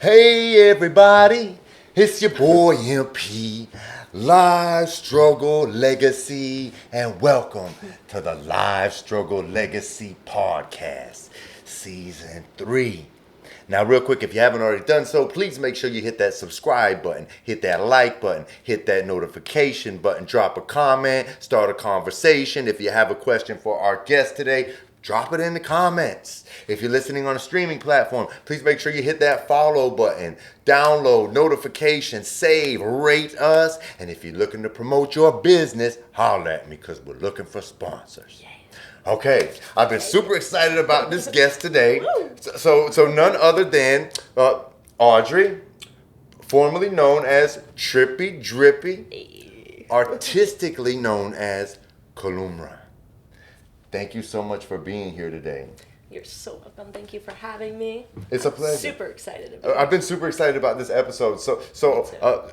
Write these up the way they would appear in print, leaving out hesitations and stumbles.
Hey everybody, it's your boy MP, Live Struggle Legacy, and welcome to the Live Struggle Legacy Podcast, Season 3. Now real quick, if you haven't already done so, please make sure you hit that subscribe button, hit that like button, hit that notification button, drop a comment, start a conversation. If you have a question for our guest today, drop it in the comments. If you're listening on a streaming platform, please make sure you hit that follow button, download, notification, save, rate us. And if you're looking to promote your business, holler at me because we're looking for sponsors. Okay, I've been super excited about this guest today. So none other than Audrey, formerly known as Trippy Drippy, artistically known as Kalumra. Thank you so much for being here today. You're so welcome. Thank you for having me. It's a pleasure. Super excited about it. I've been super excited about this episode. So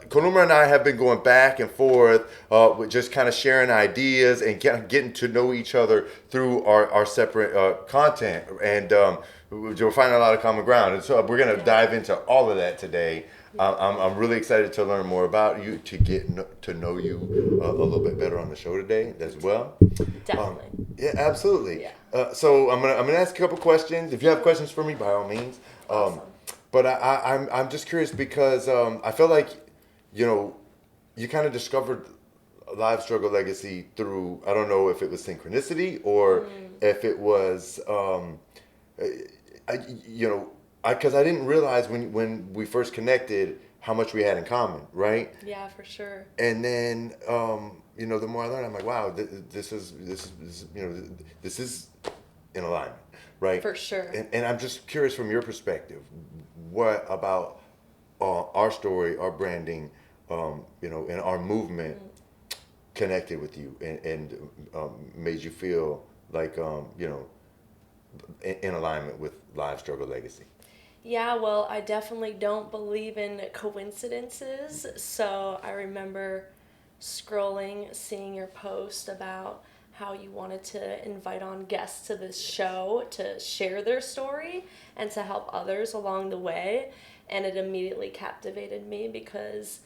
Kalumra and I have been going back and forth, with just kind of sharing ideas and getting to know each other through our separate content. And we're finding a lot of common ground. And so we're going to dive into all of that today. I'm really excited to learn more about you, to get to know you a little bit better on the show today as well. Definitely. Yeah, absolutely. Yeah. So I'm gonna ask a couple questions. If you have questions for me, by all means. Awesome. But I'm just curious because I feel like you kind of discovered Live Struggle Legacy through, I don't know if it was synchronicity or if it was because I didn't realize when we first connected how much we had in common, right? Yeah, for sure. And then the more I learn, I'm like, wow, this is in alignment, right? For sure. And I'm just curious from your perspective, what about our story, our branding, and our movement connected with you and made you feel like in alignment with Live Struggle Legacy. Yeah, well, I definitely don't believe in coincidences. So I remember scrolling, seeing your post about how you wanted to invite on guests to this show to share their story and to help others along the way. And it immediately captivated me because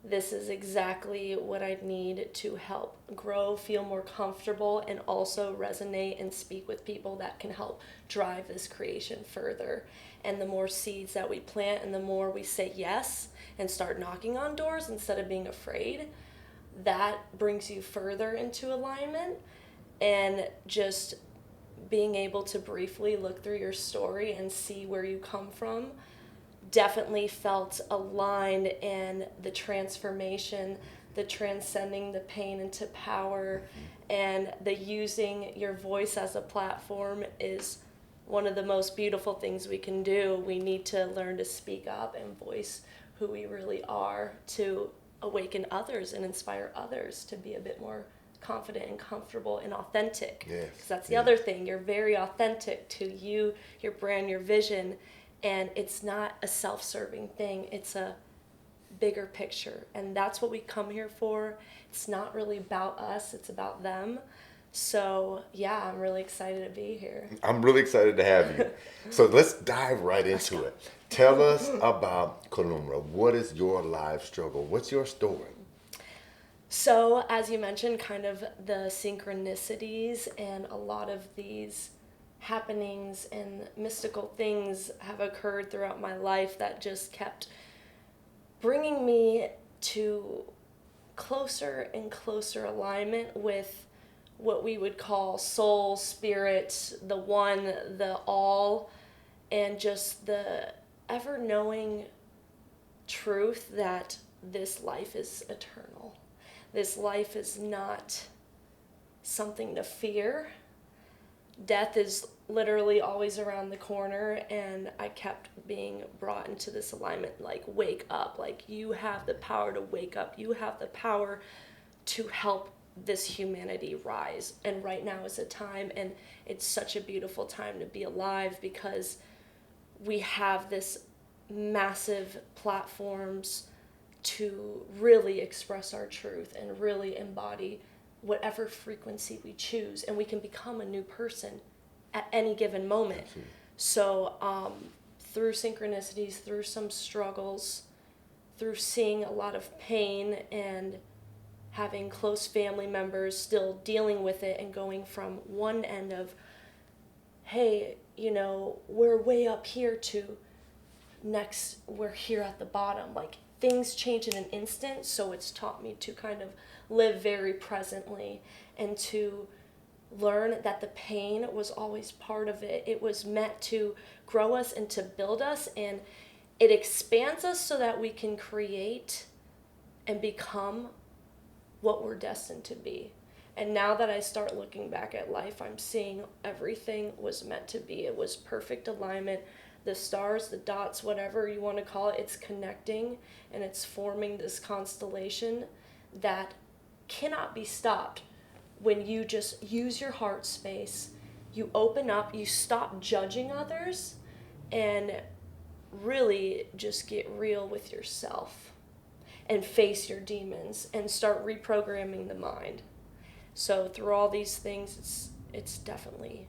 this is exactly what I need to help grow, feel more comfortable, and also resonate and speak with people that can help drive this creation further. And the more seeds that we plant and the more we say yes and start knocking on doors instead of being afraid, that brings you further into alignment. And just being able to briefly look through your story and see where you come from definitely felt aligned, and the transformation, the transcending the pain into power, and the using your voice as a platform is one of the most beautiful things we can do. We need to learn to speak up and voice who we really are to awaken others and inspire others to be a bit more confident and comfortable and authentic. Yes. Because that's the other thing. You're very authentic to you, your brand, your vision. And it's not a self-serving thing. It's a bigger picture. And that's what we come here for. It's not really about us. It's about them. So, yeah, I'm really excited to be here. I'm really excited to have you. So let's dive right into it. Tell us about Kalumra. What is your live struggle? What's your story? So, as you mentioned, kind of the synchronicities and a lot of these happenings and mystical things have occurred throughout my life that just kept bringing me to closer and closer alignment with what we would call soul, spirit, the one, the all, and just the ever-knowing truth that this life is eternal. This life is not something to fear. Death is literally always around the corner, and I kept being brought into this alignment, like, wake up, like, you have the power to wake up, you have the power to help this humanity rise. And right now is a time, and it's such a beautiful time to be alive because we have this massive platforms to really express our truth and really embody whatever frequency we choose, and we can become a new person at any given moment. Absolutely. So through synchronicities, through some struggles, through seeing a lot of pain and having close family members still dealing with it and going from one end of, hey, you know, we're way up here to next, we're here at the bottom. Like, things change in an instant, so it's taught me to kind of live very presently and to learn that the pain was always part of it. It was meant to grow us and to build us, and it expands us so that we can create and become what we're destined to be. And now that I start looking back at life, I'm seeing everything was meant to be. It was perfect alignment. The stars, the dots, whatever you want to call it, it's connecting and it's forming this constellation that cannot be stopped when you just use your heart space, you open up, you stop judging others, and really just get real with yourself and face your demons and start reprogramming the mind. So through all these things, it's definitely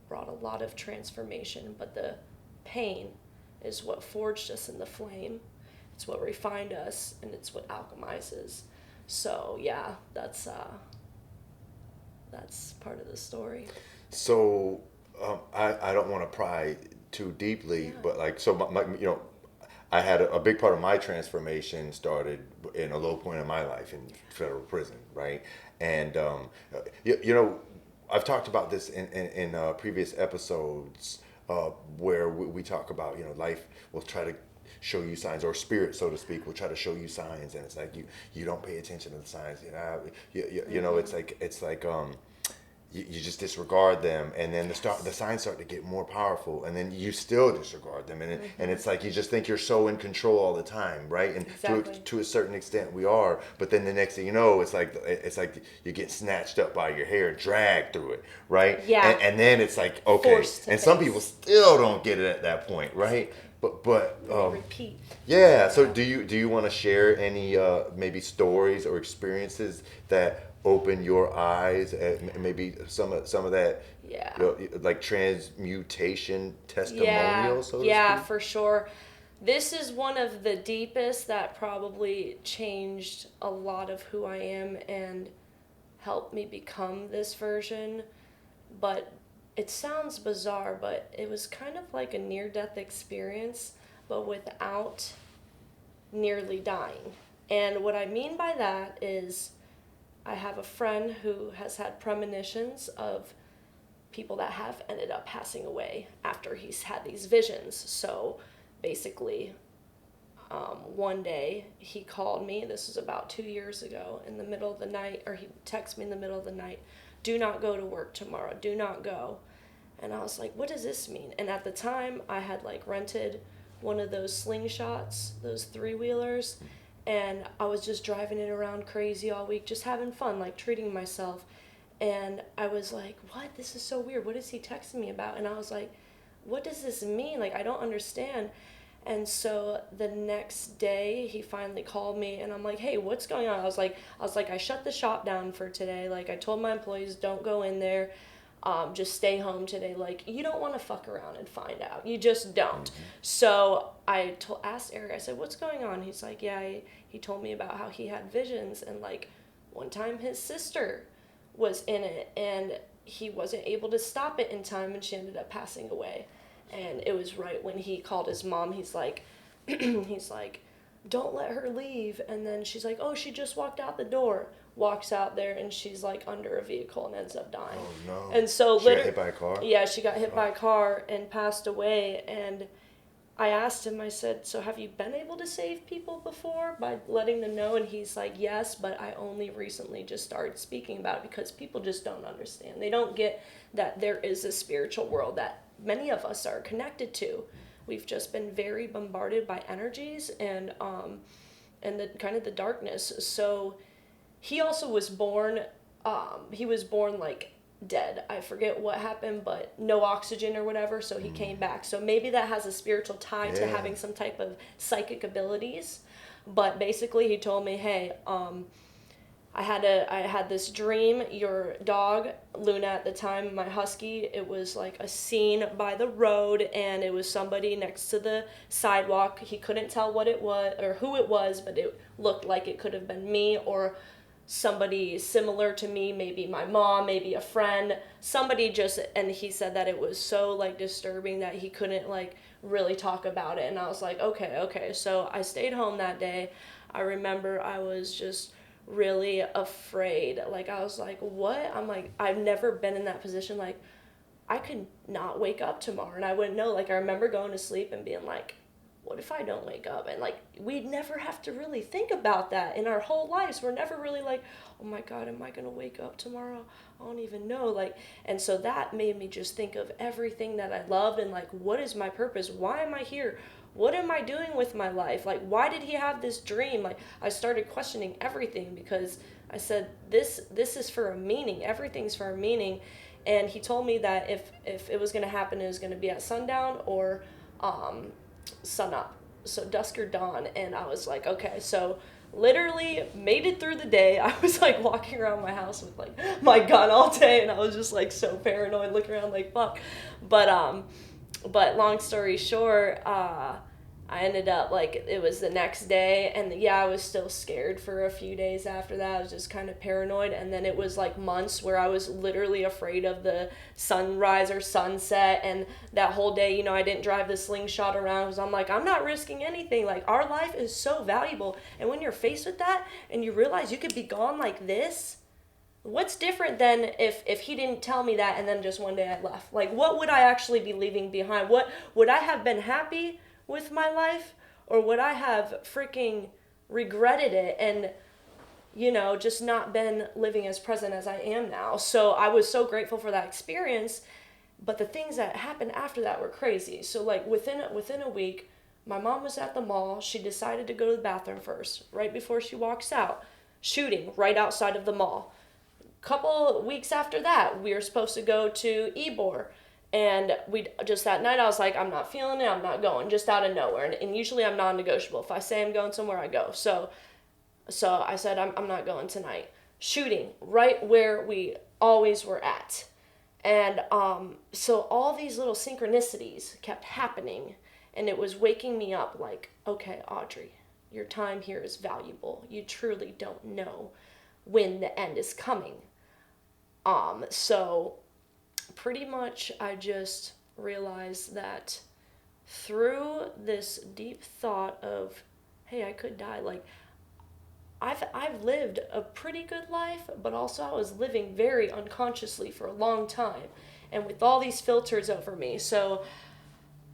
brought a lot of transformation, but the pain is what forged us in the flame. It's what refined us, and it's what alchemizes. So yeah, that's part of the story. So I don't want to pry too deeply, but like, so my you know, I had a big part of my transformation started in a low point in my life in federal prison, right? And you know, I've talked about this in previous episodes where we talk about, you know, life will try to show you signs, or spirit, so to speak, will try to show you signs, and it's like you don't pay attention to the signs, you know, it's like you just disregard them, and then the signs start to get more powerful, and then you still disregard them, and it's like you just think you're so in control all the time, right? And Exactly. to a certain extent we are, but then the next thing you know, it's like you get snatched up by your hair, dragged through it, right? Yeah. And then it's like, okay, Forced to and some face. people still don't get it at that point, right? But Repeat. yeah. So do you want to share any maybe stories or experiences that open your eyes, and maybe some of that, Yeah. you know, like transmutation testimonial, so to Yeah, speak? for sure. This is one of the deepest that probably changed a lot of who I am and helped me become this version. But it sounds bizarre, but it was kind of like a near-death experience, but without nearly dying. And what I mean by that is I have a friend who has had premonitions of people that have ended up passing away after he's had these visions. So basically, one day he called me, this was about 2 years ago, in the middle of the night, or he texted me in the middle of the night, do not go to work tomorrow, do not go. And I was like, what does this mean? And at the time, I had like rented one of those slingshots, those 3-wheelers, and I was just driving it around crazy all week, just having fun, like treating myself. And I was like, what? This is so weird. What is he texting me about? And I was like, what does this mean? Like, I don't understand. And so the next day he finally called me, and I'm like, hey, what's going on? I was like, I shut the shop down for today. Like, I told my employees, don't go in there. Just stay home today. Like, you don't want to fuck around and find out. You just don't. Mm-hmm. So I asked Eric, I said, what's going on? He's like, yeah, he told me about how he had visions, and like one time his sister was in it, and he wasn't able to stop it in time, and she ended up passing away. And it was right when he called his mom. He's like, he's like, don't let her leave. And then she's like, oh, she just walked out the door. Walks out there, and she's like under a vehicle and ends up dying. Oh no! And so she got hit by a car. Yeah, she got hit by a car and passed away. And I asked him, I said, so have you been able to save people before by letting them know? And he's like, yes, but I only recently just started speaking about it because people just don't understand. They don't get that there is a spiritual world that many of us are connected to. We've just been very bombarded by energies and the kind of the darkness. So he also was born, like dead. I forget what happened, but no oxygen or whatever, so he came back. So maybe that has a spiritual tie to having some type of psychic abilities. But basically he told me, hey, I had this dream. Your dog, Luna at the time, my husky, it was like a scene by the road, and it was somebody next to the sidewalk. He couldn't tell what it was or who it was, but it looked like it could have been me or somebody similar to me, maybe my mom, maybe a friend, somebody just, and he said that it was so like disturbing that he couldn't like really talk about it. And I was like, okay. So I stayed home that day. I remember I was just really afraid. Like, I was like, what? I'm like, I've never been in that position. Like, I could not wake up tomorrow and I wouldn't know. Like, I remember going to sleep and being like, what if I don't wake up? And like, we never have to really think about that in our whole lives. We're never really like, oh my God, am I going to wake up tomorrow? I don't even know. Like, and so that made me just think of everything that I loved and like, what is my purpose? Why am I here? What am I doing with my life? Like, why did he have this dream? Like, I started questioning everything because I said, this is for a meaning. Everything's for a meaning. And he told me that if it was going to happen, it was going to be at sundown or sun up. So dusk or dawn. And I was like, okay. So literally made it through the day. I was like walking around my house with like my gun all day. And I was just like so paranoid, looking around like, fuck. But long story short, I ended up, like, it was the next day, and yeah, I was still scared for a few days after that. I was just kind of paranoid, and then it was, like, months where I was literally afraid of the sunrise or sunset, and that whole day, you know, I didn't drive the slingshot around, because I'm like, I'm not risking anything. Like, our life is so valuable, and when you're faced with that, and you realize you could be gone like this, what's different than if he didn't tell me that, and then just one day I left? Like, what would I actually be leaving behind? What would I have been happy with my life, or would I have freaking regretted it and, you know, just not been living as present as I am now? So I was so grateful for that experience, but the things that happened after that were crazy. So like within a week, my mom was at the mall. She decided to go to the bathroom first. Right before she walks out, shooting right outside of the mall. Couple weeks after that, we were supposed to go to Ybor. And we just that night, I was like, I'm not feeling it. I'm not going, just out of nowhere. And usually I'm non-negotiable. If I say I'm going somewhere, I go. So I said, I'm not going tonight. Shooting right where we always were at. And so all these little synchronicities kept happening. And it was waking me up like, okay, Audrey, your time here is valuable. You truly don't know when the end is coming. So pretty much I just realized that through this deep thought of, hey, I could die, like I've lived a pretty good life, but also I was living very unconsciously for a long time and with all these filters over me. So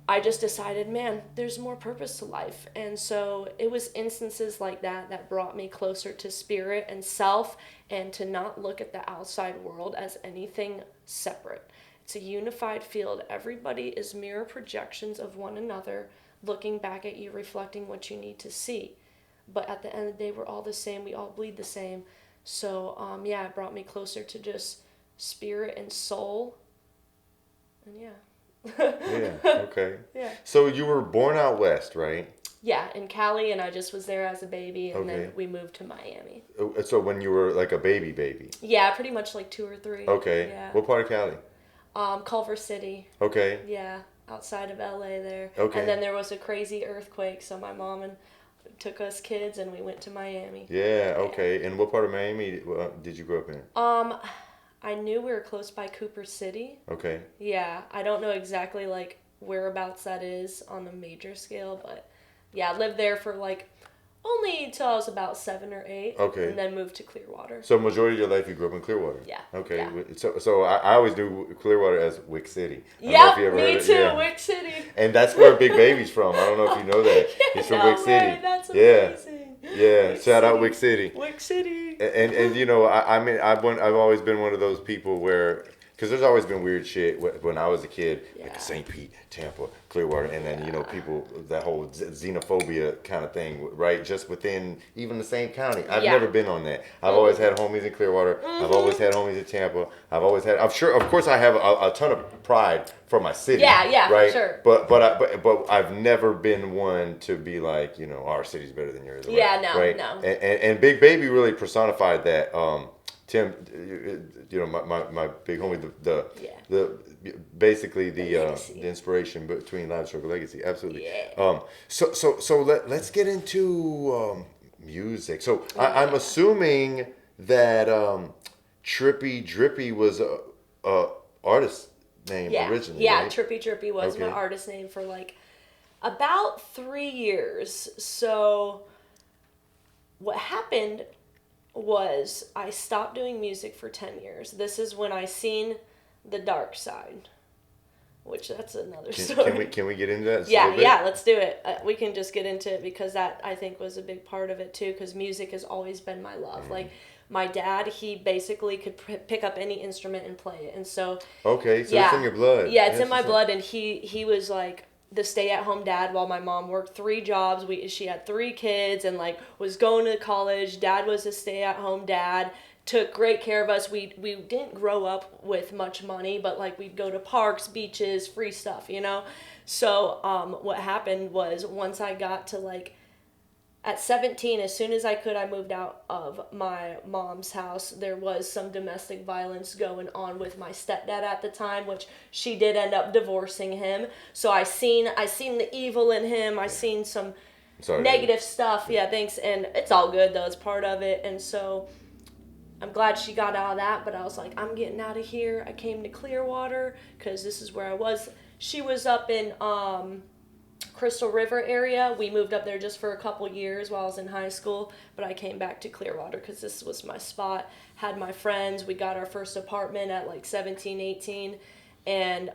I just decided, man, there's more purpose to life. And so it was instances like that that brought me closer to spirit and self, and to not look at the outside world as anything separate. It's a unified field. Everybody is mirror projections of one another, looking back at you, reflecting what you need to see. But at the end of the day, we're all the same. We all bleed the same. So, yeah, it brought me closer to just spirit and soul. And yeah. Yeah, okay. Yeah. So you were born out west, right? Yeah, in Cali, and I just was there as a baby, and Okay. then we moved to Miami. So when you were like a baby? Yeah, pretty much like 2 or 3. Okay. Yeah. What part of Cali? Culver City. Okay. Yeah, outside of LA there. Okay. And then there was a crazy earthquake, so my mom took us kids, and we went to Miami. Yeah, okay. And what part of Miami did you grow up in? I knew we were close by Cooper City. Okay. Yeah, I don't know exactly like whereabouts that is on the major scale, but yeah, I lived there for like only until I was about 7 or 8. Okay. And then moved to Clearwater. So majority of your life you grew up in Clearwater? Yeah. Okay. Yeah. So I always knew Clearwater as Wick City. Yeah, me too, yeah. Wick City. And that's where Big Baby's from. I don't know if you know that. He's from Wick City. That's amazing. Yeah. Shout out Wick City. Wick City. And you know, I've always been one of those people where, because there's always been weird shit when I was a kid, like Yeah. St. Pete, Tampa, Clearwater, and then you know people, that whole xenophobia kind of thing, right? Just within even the same county. I've Yeah. never been on that. I've always had homies in Clearwater. I've always had homies in Tampa. I'm sure, of course, I have a ton of pride for my city. Yeah, for right? sure. But I've never been one to be like, you know, our city's better than yours. Yeah, no, right? no. And Big Baby really personified that. Tim, you know, my big homie, the basically the inspiration between Live Struggle Legacy, absolutely. Yeah. So let's get into music. So I'm assuming that Trippy Drippy was a artist name originally. Yeah, right? Trippy Drippy was my artist name for like about 3 years. So what happened was I stopped doing music for 10 years. This is when I seen the dark side, which that's another story. Can we get into that? Yeah, let's do it. We can just get into it because that I think was a big part of it too, because music has always been my love. Like my dad, he basically could pick up any instrument and play it. And so it's in your blood. Yeah, it's in my blood. And he was like the stay-at-home dad while my mom worked 3 jobs. She had 3 kids and like was going to college. Dad was a stay-at-home dad, took great care of us. We didn't grow up with much money, but like we'd go to parks, beaches, free stuff, you know. So what happened was once I got to like at 17, as soon as I could, I moved out of my mom's house. There was some domestic violence going on with my stepdad at the time, which she did end up divorcing him. So I seen the evil in him. I seen some negative stuff. Yeah, thanks. And it's all good though. It's part of it. And so I'm glad she got out of that. But I was like, I'm getting out of here. I came to Clearwater because this is where I was. She was up in Crystal River area. We moved up there just for a couple years while I was in high school, but I came back to Clearwater because this was my spot. Had my friends. We got our first apartment at like 17, 18, and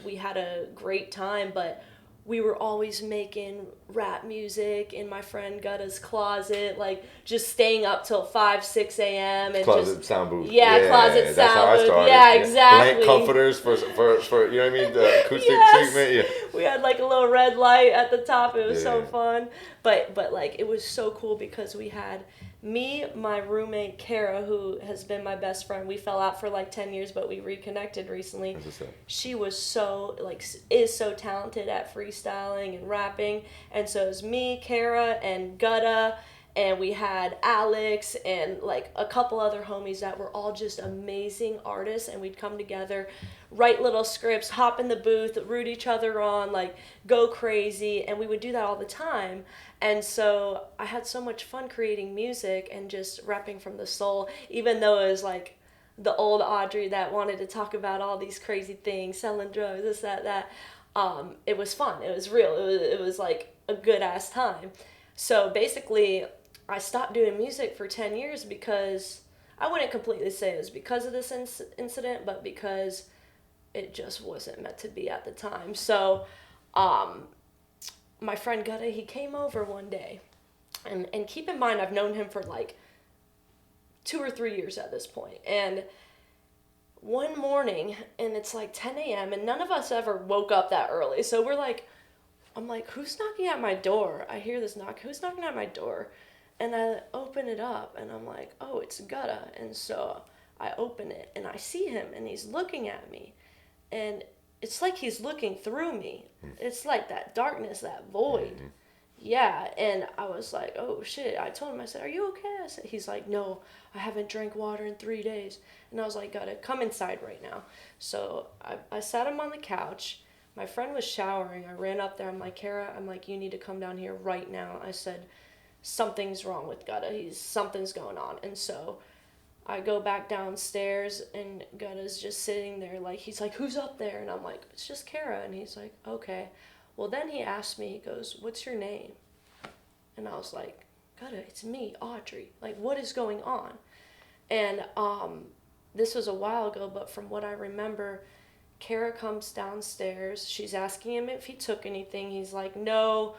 we had a great time, but we were always making rap music in my friend Gutta's closet, like just staying up till 5, 6 a.m. and closet just, sound booth. Closet that's how I sound booth. started. Yeah, exactly. Blank comforters for you know what I mean, the acoustic treatment. Yeah. We had like a little red light at the top. It was so fun. But like it was so cool because we had me, my roommate Kara, who has been my best friend. We fell out for like 10 years, but we reconnected recently. She was is so talented at freestyling and rapping. And so it was me, Kara, and Gutta, and we had Alex and like a couple other homies that were all just amazing artists, and we'd come together, write little scripts, hop in the booth, root each other on, like go crazy, and we would do that all the time. And so I had so much fun creating music and just rapping from the soul, even though it was like the old Audrey that wanted to talk about all these crazy things, selling drugs, this, that. It was fun. It was real. It was like a good ass time. So basically, I stopped doing music for 10 years because I wouldn't completely say it was because of this incident, but because it just wasn't meant to be at the time. So, my friend Gutta, he came over one day, and keep in mind, I've known him for like 2 or 3 years at this point. And one morning, and it's like 10 a.m., and none of us ever woke up that early. So I'm like, who's knocking at my door? I hear this knock. Who's knocking at my door? And I open it up, and I'm like, oh, it's Gutta. And so I open it, and I see him, and he's looking at me. And it's like he's looking through me. It's like that darkness, that void. Mm-hmm. Yeah, and I was like, oh, shit. I told him, I said, are you okay? He's like, no, I haven't drank water in 3 days. And I was like, Gutta, come inside right now. So I sat him on the couch. My friend was showering. I ran up there. I'm like, Kara, you need to come down here right now. I said, something's wrong with Gutta. Something's going on. And so I go back downstairs, and Gutta's just sitting there. Like, he's like, who's up there? And I'm like, it's just Kara. And he's like, okay. Well, then he asked me, he goes, what's your name? And I was like, Gutta, it's me, Audrey. Like, what is going on? And this was a while ago, but from what I remember, Kara comes downstairs. She's asking him if he took anything. He's like, no.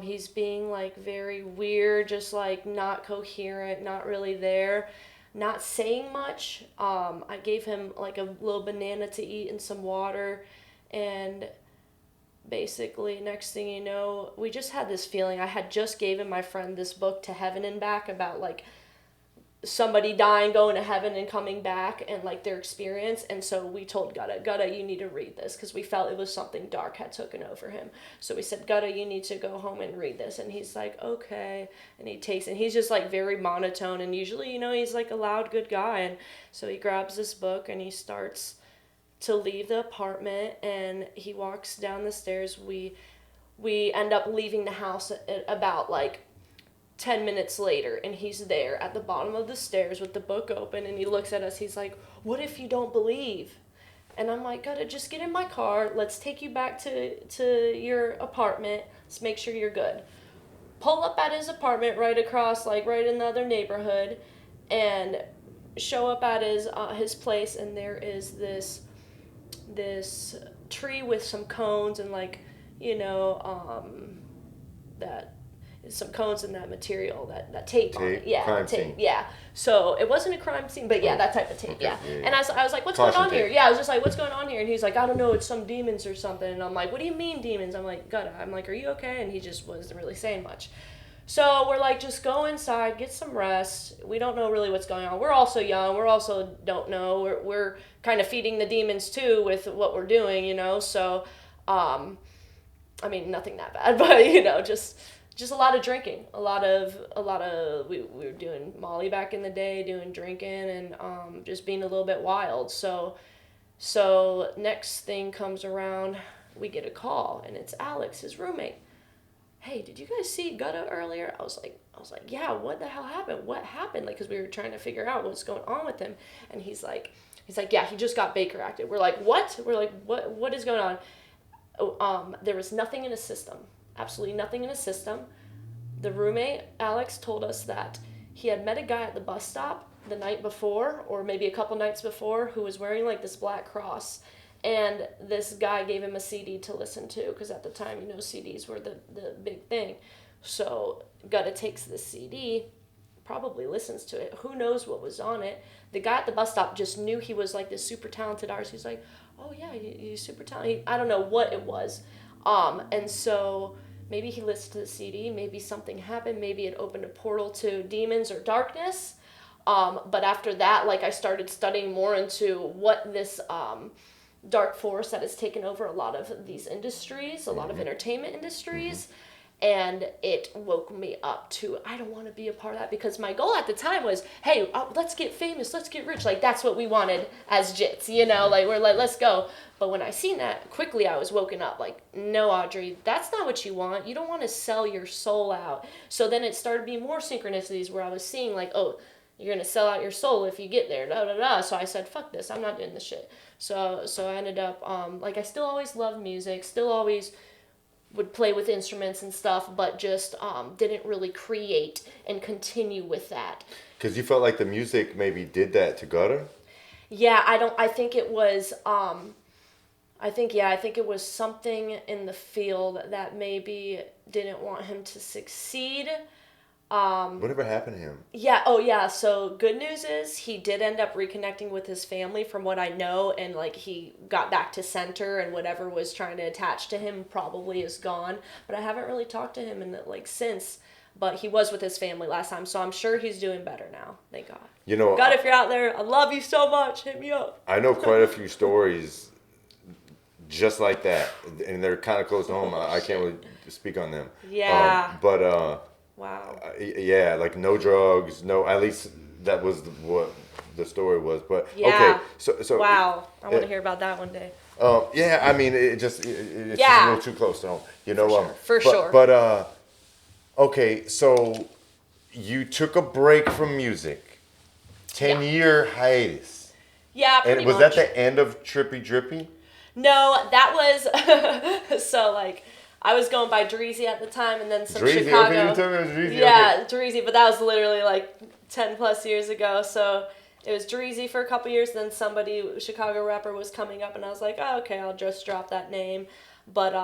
He's being like very weird, just like not coherent, not really there. not saying much. I gave him like a little banana to eat and some water, and basically next thing you know, we just had this feeling. I had just given my friend this book, To Heaven and Back, about like somebody dying, going to heaven and coming back, and like their experience. And so we told Gutta, you need to read this, because we felt it was something dark had taken over him. So we said, Gutta, you need to go home and read this. And he's like, okay. And he takes, and he's just like very monotone, and usually, you know, he's like a loud good guy. And so he grabs this book and he starts to leave the apartment, and he walks down the stairs. We end up leaving the house at about like 10 minutes later, and he's there at the bottom of the stairs with the book open, and he looks at us. He's like, what if you don't believe? And I'm like, Gotta, just get in my car. Let's take you back to your apartment. Let's make sure you're good. Pull up at his apartment right across, like right in the other neighborhood, and show up at his place, and there is this tree with some cones and like, you know, that some cones and that material, that tape on it. Yeah, crime tape. scene. Yeah. So it wasn't a crime scene, but yeah, that type of tape. Okay. Yeah. Yeah. And I was like, what's Caution going on tape. here? Yeah, I was just like, what's going on here? And he's like, I don't know, it's some demons or something. And I'm like, what do you mean demons? I'm like, Gutta. I'm like, are you okay? And he just wasn't really saying much. So we're like, just go inside, get some rest. We don't know really what's going on. We're also young. We're also don't know. We're kind of feeding the demons too with what we're doing, you know. So, I mean, nothing that bad, but you know, just a lot of drinking, a lot of we were doing Molly back in the day, doing drinking, and just being a little bit wild. So next thing comes around, we get a call, and it's Alex, his roommate. Hey, did you guys see Gutta earlier? I was like, yeah, what the hell happened? What happened? Like, because we were trying to figure out what's going on with him. And he's like, yeah, he just got Baker acted. We're like, what? We're like, what is going on? There was nothing in his system. Absolutely nothing in his system. The roommate, Alex, told us that he had met a guy at the bus stop the night before, or maybe a couple nights before, who was wearing like this black cross. And this guy gave him a CD to listen to, because at the time, you know, CDs were the big thing. So Gutta takes this CD, probably listens to it. Who knows what was on it? The guy at the bus stop just knew he was like this super talented artist. He's like, oh yeah, he's super talented. I don't know what it was. And so maybe he listened to the CD. Maybe something happened. Maybe it opened a portal to demons or darkness. But after that, like, I started studying more into what this dark force that has taken over a lot of these industries, a lot of entertainment industries, and it woke me up to, I don't want to be a part of that, because my goal at the time was, hey, let's get famous, let's get rich. Like, that's what we wanted as Jits, you know, like, we're like, let's go. But when I seen that, quickly I was woken up, like, no, Audrey, that's not what you want. You don't want to sell your soul out. So then it started being more synchronicities where I was seeing, like, oh, you're going to sell out your soul if you get there, da-da-da. So I said, fuck this, I'm not doing this shit. So I ended up, like, I still always loved music, still always would play with instruments and stuff, but just didn't really create and continue with that. Because you felt like the music maybe did that to Gutta? Yeah, I think it was, I think it was something in the field that maybe didn't want him to succeed. Whatever happened to him? Yeah, oh yeah, so good news is he did end up reconnecting with his family, from what I know, and like he got back to center, and whatever was trying to attach to him probably is gone. But I haven't really talked to him in like since, but he was with his family last time, so I'm sure he's doing better now. Thank God. You know, God, if you're out there, I love you so much. Hit me up. I know quite a few stories just like that, and they're kind of close to home. I can't really speak on them. Yeah. Wow. Yeah, like no drugs, no. At least that was what the story was. But yeah. Okay, so wow, I want to hear about that one day. Yeah, I mean, it's just a little too close to home, you know. For sure. But okay, so you took a break from music, 10-year hiatus. Yeah, pretty and was much. that the end of Trippy Drippy? No, that was so like. I was going by Dreezy at the time, and then some Dreezy, Chicago. okay, you told me it was Dreezy. Yeah, okay. Dreezy, but that was literally like 10 plus years ago. So it was Dreezy for a couple years, then Chicago rapper was coming up, and I was like, oh, okay, I'll just drop that name. But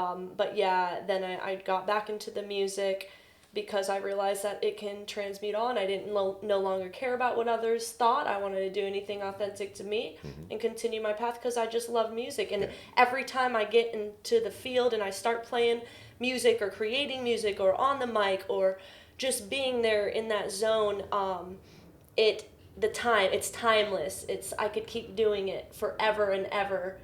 yeah, then I got back into the music, because I realized that it can transmute on. I didn't no longer care about what others thought. I wanted to do anything authentic to me and continue my path because I just love music. And every time I get into the field and I start playing music or creating music or on the mic or just being there in that zone, it's timeless. I could keep doing it forever and ever,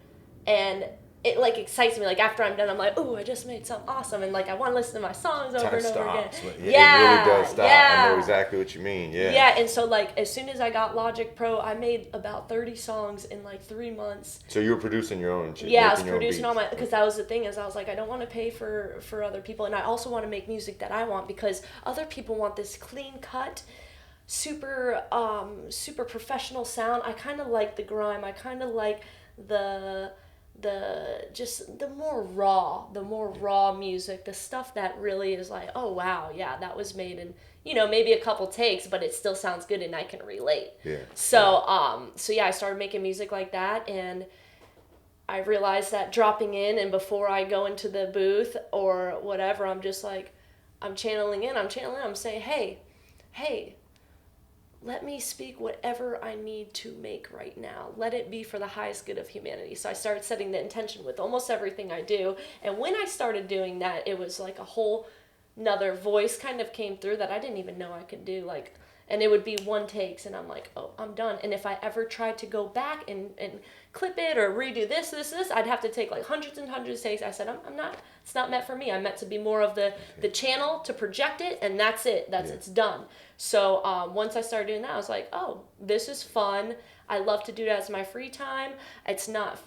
and it like excites me. Like after I'm done, I'm like, oh, I just made something awesome, and like I want to listen to my songs over and over again. Yeah, it really does stop. I know exactly what you mean. Yeah, and so like as soon as I got Logic Pro, I made about 30 songs in like 3 months. So you were producing your own shit? Yeah, I was producing all my, because that was the thing, is I was like, I don't want to pay for other people, and I also want to make music that I want, because other people want this clean cut, super professional sound. I kind of like the grime. I kind of like the more raw music, the stuff that really is like, oh wow, yeah, that was made in, maybe a couple takes, but it still sounds good and I can relate. So I started making music like that, and I realized that dropping in, and before I go into the booth or whatever, I'm just like, I'm channeling in, I'm saying, hey, let me speak whatever I need to make right now. Let it be for the highest good of humanity. So I started setting the intention with almost everything I do. And when I started doing that, it was like a whole nother voice kind of came through that I didn't even know I could do. Like, and it would be one takes, and I'm like, oh, I'm done. And if I ever tried to go back and clip it or redo this, I'd have to take like hundreds and hundreds of takes. I said, I'm not, it's not meant for me. I'm meant to be more of the channel to project it, and that's it. It's done. So once I started doing that, I was like, oh, this is fun. I love to do that as my free time. It's not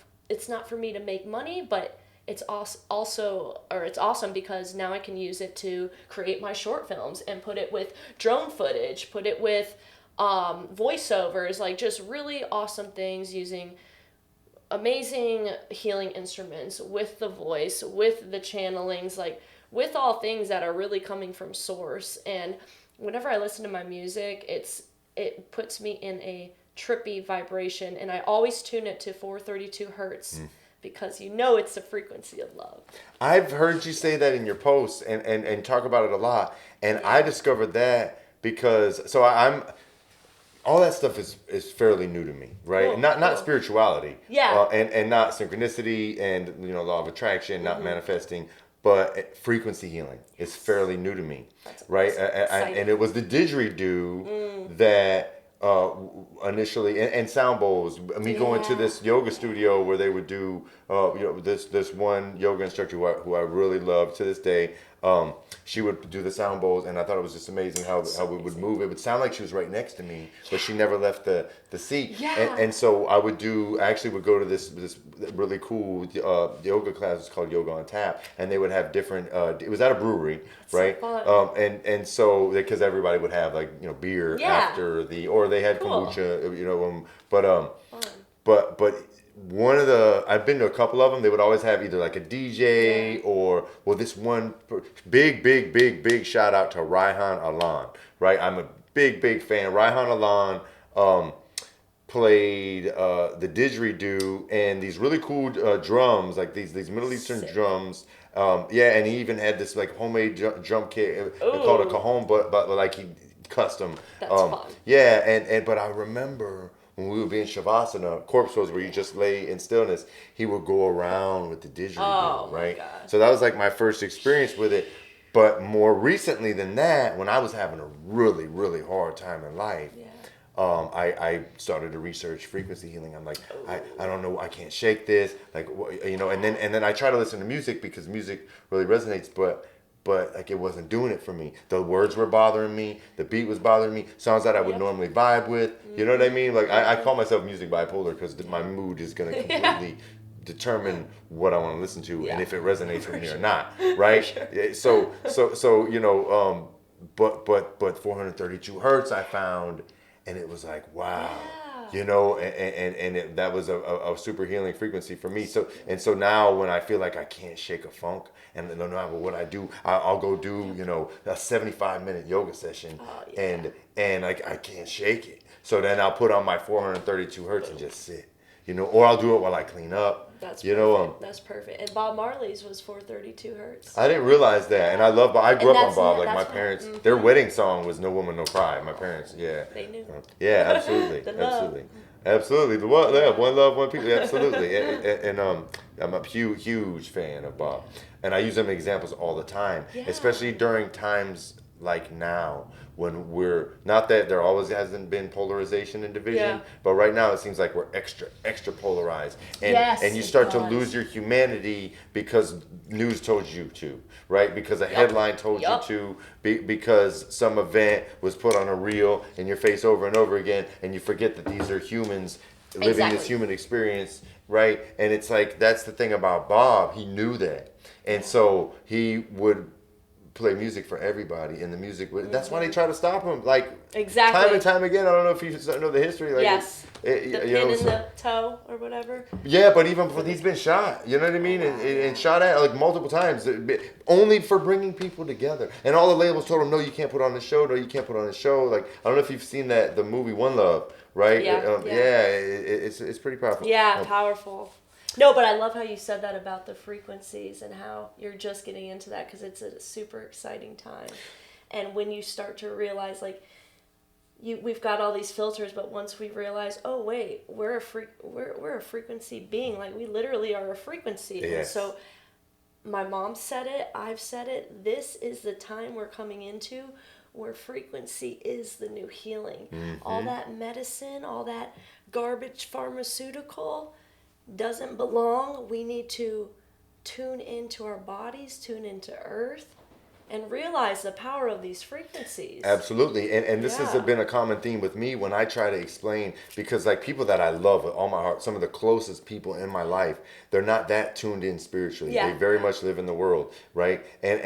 for me to make money, but it's it's awesome because now I can use it to create my short films and put it with drone footage, put it with voiceovers, like just really awesome things, using amazing healing instruments with the voice, with the channelings, like with all things that are really coming from source. And whenever I listen to my music, it puts me in a trippy vibration, and I always tune it to 432 hertz because it's the frequency of love. I've heard you say that in your posts and talk about it a lot, and I discovered that because I'm all that stuff is fairly new to me, right? Cool, not spirituality, yeah, and not synchronicity and law of attraction, not manifesting. But frequency healing is fairly new to me, right? And it was the didgeridoo that initially, and sound bowls. Me going to this yoga studio where they would do, this one yoga instructor who I really love to this day. She would do the sound bowls, and I thought it was just amazing how we would move. It would sound like she was right next to me, but she never left the seat. Yeah. And so I would go to this really cool yoga class. It's called Yoga on Tap, and they would have different. It was at a brewery, right? So fun. And so because everybody would have beer after or they had kombucha, but one of I've been to a couple of them. They would always have either like a DJ or this one big shout out to Raihan Alan, right? I'm a big fan. Raihan Alan played the didgeridoo and these really cool drums, like these Middle Eastern drums. And he even had this like homemade drum kit called a cajon, but like he custom. That's fun. Yeah, but I remember when we would be in Shavasana, corpse pose, where you just lay in stillness, he would go around with the didgeridoo, right? My God. So that was like my first experience with it. But more recently than that, when I was having a really, really hard time in life, I started to research frequency healing. I'm like, I don't know, I can't shake this, like, and then I try to listen to music because music really resonates, but like it wasn't doing it for me. The words were bothering me. The beat was bothering me. Songs that I would normally vibe with. You know what I mean? Like I call myself music bipolar because my mood is going to completely determine what I want to listen to and if it resonates with me or not. Right? So but 432 hertz I found, and it was like, wow. And that was a super healing frequency for me. So now when I feel like I can't shake a funk, and no matter what I do, I'll go do a 75-minute yoga session, and like I can't shake it. So then I'll put on my 432 hertz and just sit, or I'll do it while I clean up. That's You perfect. know, That's perfect. And Bob Marley's was 432 hertz. I didn't realize that, and I love. I grew And up on that's Bob. it, Like my that's parents, what- their wedding song was "No Woman, No Cry." My parents, yeah, They knew. yeah, absolutely, The love. absolutely, absolutely. The one, yeah, one love, one people, absolutely. And I'm a huge fan of Bob, and I use them examples all the time, Yeah. especially during times like now when we're not that there always hasn't been polarization and division, Yeah. but right now it seems like we're extra polarized, and Yes, and you it start to does. lose your humanity because news told you to, right? Because a Yup. headline told Yup. you to, because some event was put on a reel in your face over and over again, and you forget that these are humans living this Exactly. human experience, right? And it's like that's the thing about Bob. He knew that, and so he would play music for everybody, and the music that's why they try to stop him, like Exactly. time and time again. I don't know if you know the history, like Yes. The you pin know, in so- the toe or whatever. yeah, but even before he's been shot, you know what I mean, and shot at like multiple times, only for bringing people together. And all the labels told him, no, you can't put on the show. No, you can't put on the show. Like I don't know if you've seen the movie One Love, right? Yeah, It's pretty powerful. Yeah, powerful. No, but I love how you said that about the frequencies and how you're just getting into that because it's a super exciting time. And when you start to realize, like, we've got all these filters, but once we realize, oh wait, we're a frequency being, like we literally are a frequency. And Yes. so my mom said it, I've said it. This is the time we're coming into where frequency is the new healing. All that medicine, all that garbage pharmaceutical doesn't belong. We need to tune into our bodies, tune into earth, and realize the power of these frequencies. Absolutely, and this has Yeah. been a common theme with me when I try to explain, because like people that I love with all my heart, some of the closest people in my life, they're not that tuned in spiritually. Yeah. They very much live in the world, right? And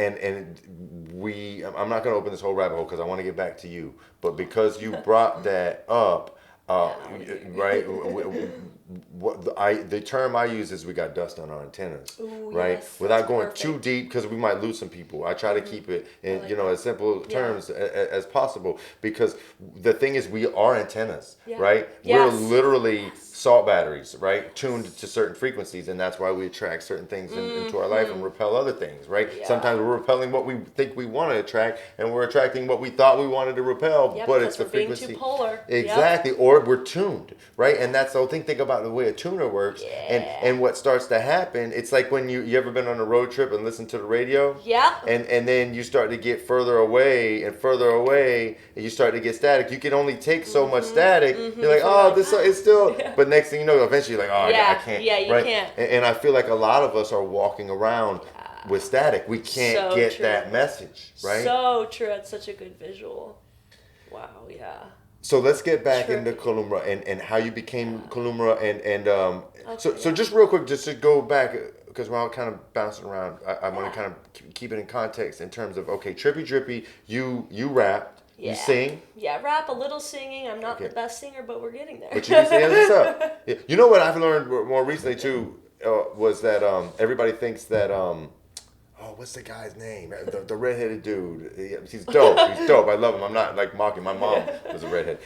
I'm not going to open this whole rabbit hole because I want to get back to you, but because you brought that up, right? The term I use is we got dust on our antennas, Ooh, right? yes, Without that's going perfect. too deep, because we might lose some people. I try to keep it in like you know that. as simple Yeah. terms as possible, because the thing is we are antennas, Yeah. right? Yes. We're literally salt batteries, right? Tuned to certain frequencies, and that's why we attract certain things into our life and repel other things, right? Yeah. Sometimes we're repelling what we think we want to attract, and we're attracting what we thought we wanted to repel, Yeah, but because it's the we're being frequency. too polar. Yep. Exactly, or we're tuned, right? And that's the whole thing. Think about the way a tuner works, and what starts to happen. It's like when you ever been on a road trip and listen to the radio, Yeah. and then you start to get further away, and you start to get static. You can only take so much static. You're like, oh, this is still. But next thing you know, eventually you're like, oh, Yeah. I can't. Yeah, you right? can't. And I feel like a lot of us are walking around with static. We can't So get true. that message, right? So true. That's such a good visual. Wow. Yeah. So let's get back Sure. into Kalumra and how you became Kalumra and so Okay, yeah. just real quick, just to go back, because we're all kind of bouncing around. I want to kind of keep it in context in terms of, okay, Trippy Drippy, you rapped, Yeah. you sing, Yeah, rap, a little singing. I'm not Okay. the best singer, but we're getting there. but you can sing this up. Yeah. You know what I've learned more recently too was that everybody thinks that what's the guy's name? The redheaded dude. He's dope. He's dope. I love him. I'm not like mocking. My mom was a redhead.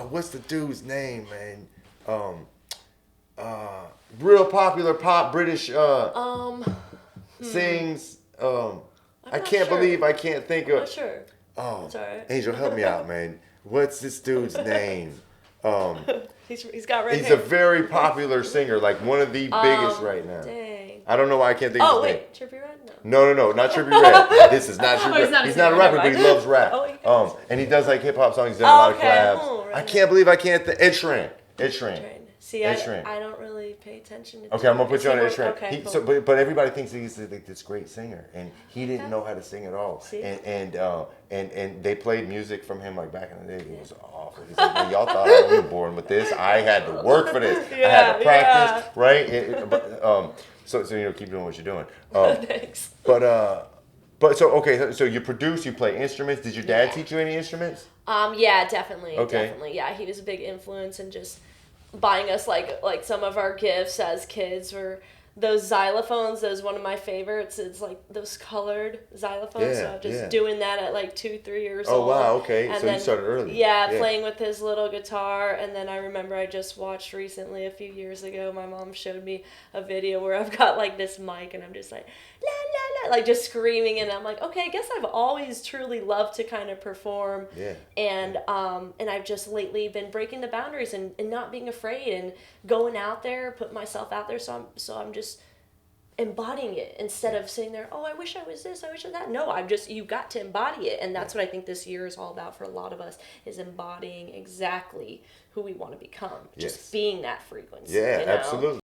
What's the dude's name, man? Real popular pop British sings. I not can't sure. believe I can't think I'm of. not sure. Oh, That's all right. Angel, help me out, man. What's this dude's name? He's got red He's hair. a very popular singer, like one of the biggest right now. Dang. I don't know why I can't think of Oh, his name. wait. Trippy Red? No. No, not Trippy Red. This is not Trippy he's Red. not a He's not a singer, rapper, never but he mind. loves rap. Oh, he does. And he does like hip hop songs. He's done a lot of okay. collabs. Right. I can't believe I can't think. Ed Sheeran. Train. See, Ed Sheeran. I don't really pay attention to Okay, I'm gonna put Is you on he Ed Sheeran. Okay, cool. But everybody thinks he's like this great singer, and he didn't know how to sing at all. See? And they played music from him like back in the day. It was awful. He's like, man, y'all thought I was born with this. I had to work for this. I had to practice, right? So keep doing what you're doing. Thanks. But so you produce, you play instruments. Did your dad teach you any instruments? Yeah, definitely. Okay. Definitely. Yeah, he was a big influence in just buying us like some of our gifts as kids were those xylophones, those one of my favorites. It's like those colored xylophones. So I'm just doing that at like 2-3 years old. Oh wow, okay. And So then, you started early. Yeah, playing with his little guitar. And then I remember I just watched recently, a few years ago, my mom showed me a video where I've got like this mic and I'm just like la la la, like just screaming, and I'm like, okay, I guess I've always truly loved to kind of perform. Yeah. And I've just lately been breaking the boundaries and not being afraid and going out there, putting myself out there. So I'm just embodying it instead of sitting there, oh, I wish I was this, I wish I was that. No, you got to embody it. And that's what I think this year is all about for a lot of us, is embodying exactly who we want to become. Just being that frequency. Yeah, you know? Absolutely.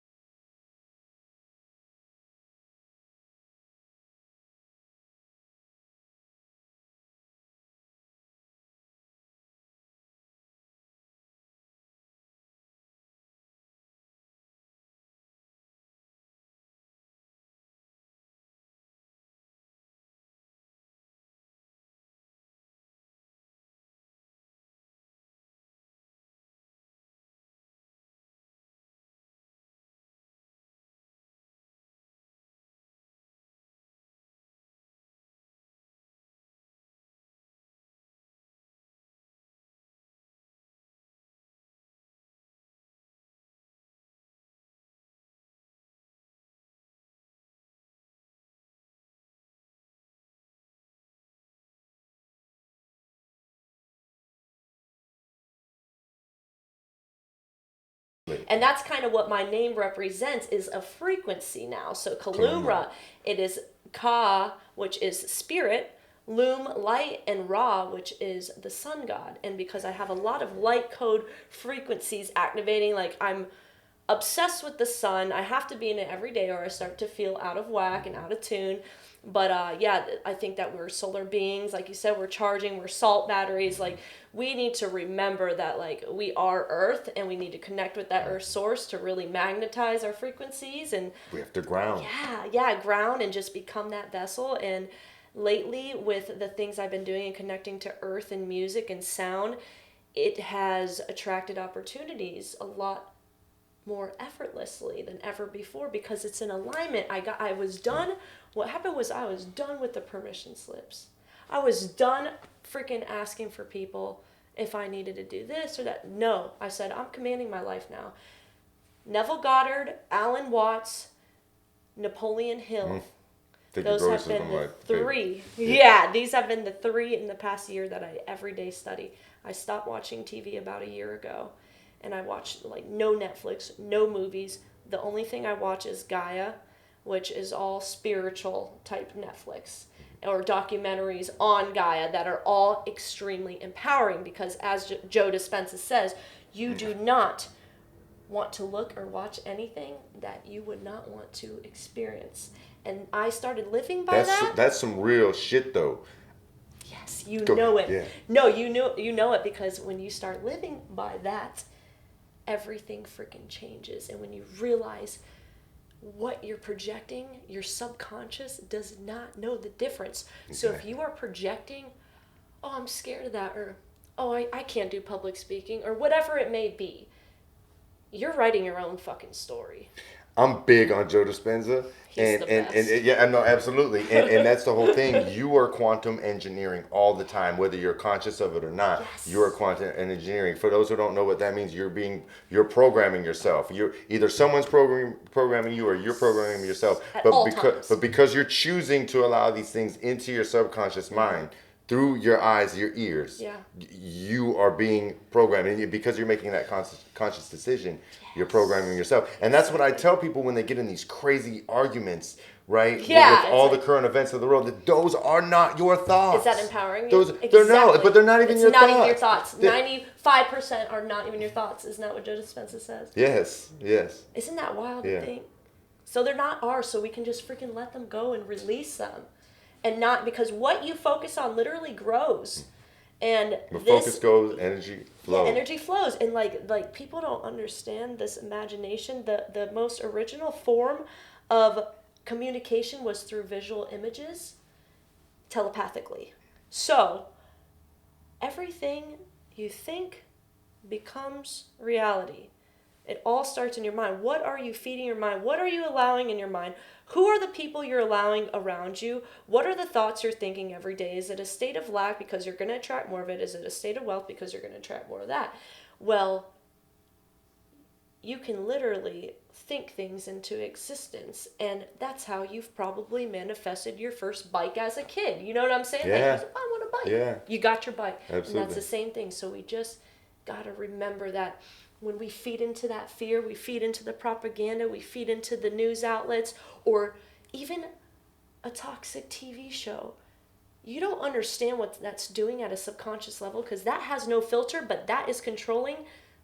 And that's kind of what my name represents, is a frequency now. So Kalumra, it is Ka, which is spirit, Lum, light, and Ra, which is the sun god. And because I have a lot of light code frequencies activating, like I'm obsessed with the sun, I have to be in it every day or I start to feel out of whack and out of tune. But I think that we're solar beings. Like you said, we're charging, we're salt batteries. Like, we need to remember that, like, we are Earth, and we need to connect with that Earth source to really magnetize our frequencies. And we have to ground. Yeah, ground and just become that vessel. And lately, with the things I've been doing and connecting to Earth and music and sound, it has attracted opportunities a lot more effortlessly than ever before, because it's in alignment. I was done. What happened was I was done with the permission slips. I was done freaking asking for people if I needed to do this or that. No, I said, I'm commanding my life now. Neville Goddard, Alan Watts, Napoleon Hill. Those have been the three. Yeah, these have been the three in the past year that I every day study. I stopped watching TV about a year ago. And I watch like no Netflix, no movies. The only thing I watch is Gaia, which is all spiritual type Netflix, or documentaries on Gaia that are all extremely empowering, because as Joe Dispenza says, you do not want to look or watch anything that you would not want to experience. And I started living by that. That's some real shit though. Yes, you know it. Yeah. No, you know it, because when you start living by that, everything freaking changes. And when you realize what you're projecting, your subconscious does not know the difference. Okay. So if you are projecting, oh, I'm scared of that, or oh, I can't do public speaking, or whatever it may be, you're writing your own fucking story. I'm big on Joe Dispenza. And yeah, no, absolutely. And that's the whole thing. You are quantum engineering all the time, whether you're conscious of it or not. Yes. You are quantum engineering. For those who don't know what that means, you're programming yourself. You're either someone's programming you, or you're programming yourself. But because you're choosing to allow these things into your subconscious mind through your eyes, your ears, you are being programmed. And because you're making that conscious decision, you're programming yourself. And that's what I tell people when they get in these crazy arguments, right? Yeah, with all the current events of the world, that those are not your thoughts. Is that empowering you? Those, exactly. They're not even your thoughts. It's not even your thoughts. 95% are not even your thoughts. Isn't that what Joe Dispenza says? Yes. Isn't that wild to think? So they're not ours, so we can just freaking let them go and release them. And not, because what you focus on literally grows. And focus goes, energy flows. Yeah, energy flows. And like people don't understand this imagination. The most original form of communication was through visual images, telepathically. So everything you think becomes reality. It all starts in your mind. What are you feeding your mind? What are you allowing in your mind? Who are the people you're allowing around you? What are the thoughts you're thinking every day? Is it a state of lack because you're going to attract more of it? Is it a state of wealth because you're going to attract more of that? Well, you can literally think things into existence, and that's how you've probably manifested your first bike as a kid. You know what I'm saying? Yeah. Like, I want a bike. Yeah. You got your bike. Absolutely. And that's the same thing. So we just got to remember that when we feed into that fear, we feed into the propaganda, we feed into the news outlets, or even a toxic TV show. You don't understand what that's doing at a subconscious level, because that has no filter, but that is controlling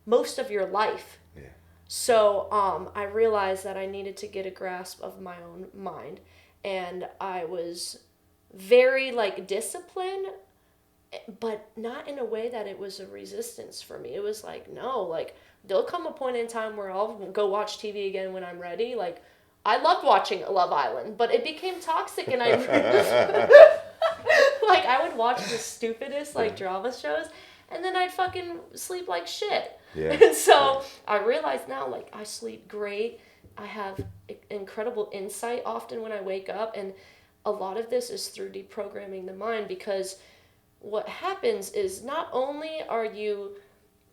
most of your life. Yeah. So I realized that I needed to get a grasp of my own mind, and I was very disciplined, but not in a way that it was a resistance for me. It was like, no, like there'll come a point in time where I'll go watch TV again when I'm ready. Like, I loved watching Love Island, but it became toxic, and I like I would watch the stupidest drama shows, and then I'd fucking sleep like shit. Yeah. And so I realize now, I sleep great. I have incredible insight often when I wake up, and a lot of this is through deprogramming the mind, because what happens is not only are you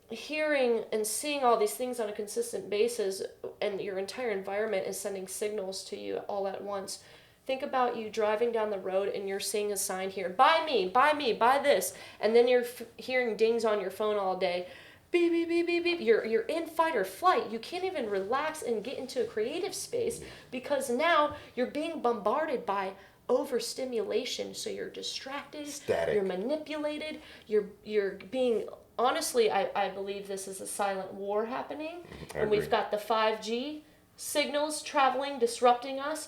hearing and seeing all these things on a consistent basis, and your entire environment is sending signals to you all at once. Think about you driving down the road and you're seeing a sign here, buy me, buy this, and then you're hearing dings on your phone all day. Beep, beep, beep, beep, beep. You're in fight or flight. You can't even relax and get into a creative space, because now you're being bombarded by overstimulation. So you're distracted, Static. You're manipulated, you're being, honestly, I believe this is a silent war happening. And we've got the 5G signals traveling, disrupting us.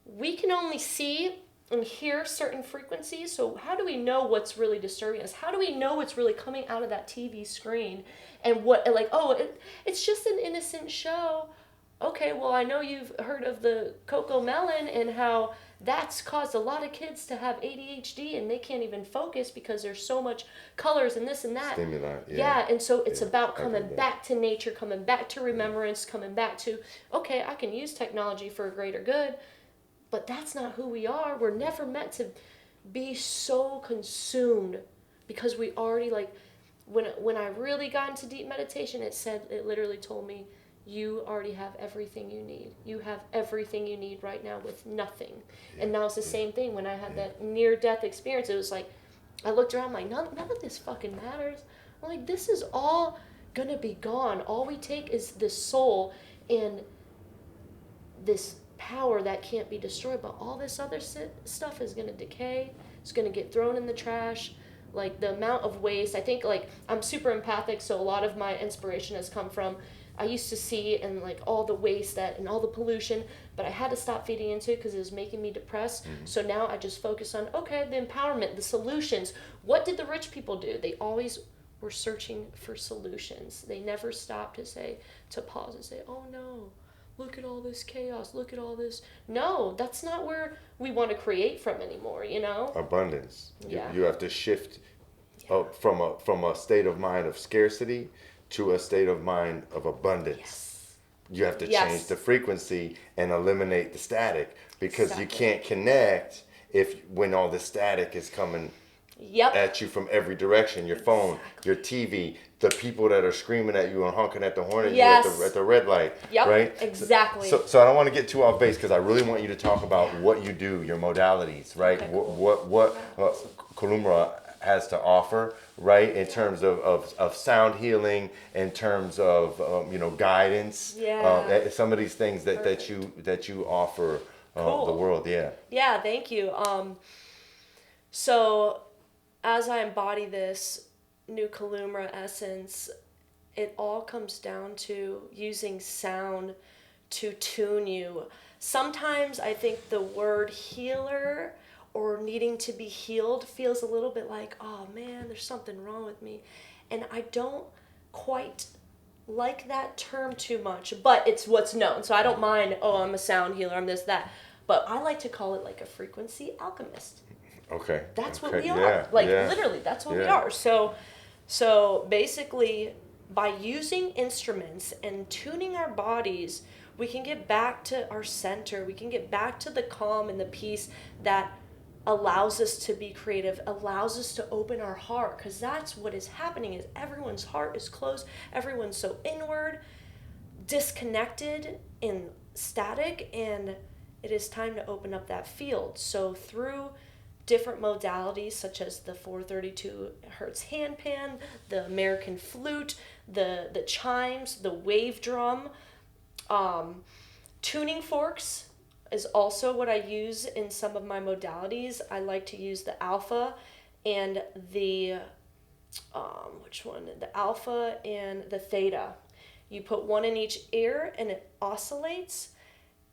We can only see and hear certain frequencies. So how do we know what's really disturbing us? How do we know what's really coming out of that TV screen? And what, it's just an innocent show. Okay, well, I know you've heard of the Coco Melon and how that's caused a lot of kids to have ADHD, and they can't even focus because there's so much colors and this and that. Stimuli. Yeah, and so it's about coming back to nature, coming back to remembrance, coming back to, okay, I can use technology for a greater good, but that's not who we are. We're never meant to be so consumed, because we already, when I really got into deep meditation, it literally told me, you already have everything you need. You have everything you need right now with nothing. Yeah. And now it's the same thing. When I had that near-death experience, it was like, I looked around like, none of this fucking matters. I'm like, this is all gonna be gone. All we take is this soul and this power that can't be destroyed, but all this other stuff is gonna decay. It's gonna get thrown in the trash. Like, the amount of waste, I think, I'm super empathic, so a lot of my inspiration has come from, I used to see and all the waste and all the pollution, but I had to stop feeding into it because it was making me depressed. Mm-hmm. So now I just focus on, okay, the empowerment, the solutions. What did the rich people do? They always were searching for solutions. They never stopped to pause and say, oh no, look at all this chaos, look at all this. No, that's not where we want to create from anymore, Abundance. Yeah. You have to shift from a state of mind of scarcity to a state of mind of abundance. Yes. You have to change the frequency and eliminate the static, because you can't connect when all the static is coming at you from every direction. Your phone, your TV, the people that are screaming at you and honking at the horn at you at the red light. Yep, right? Exactly. So I don't want to get too off base, because I really want you to talk about what you do, your modalities, right? Okay, cool. What Kalumra has to offer, right, in terms of sound healing, in terms of guidance, some of these things that you offer the world. Yeah, thank you. So as I embody this new Kalumra essence, it all comes down to using sound to tune you. Sometimes I think the word healer or needing to be healed feels a little bit like, oh man, there's something wrong with me. And I don't quite like that term too much, but it's what's known. So I don't mind, oh, I'm a sound healer, I'm this, that. But I like to call it a frequency alchemist. Okay. That's what we are. Literally, that's what we are. So basically, by using instruments and tuning our bodies, we can get back to our center. We can get back to the calm and the peace that allows us to be creative, allows us to open our heart, because that's what is happening is everyone's heart is closed. Everyone's so inward, disconnected and static, and it is time to open up that field. So through different modalities such as the 432 hertz handpan, the American flute, the chimes, the wave drum, tuning forks is also what I use in some of my modalities. I like to use the alpha and the the alpha and the theta. You put one in each ear and it oscillates,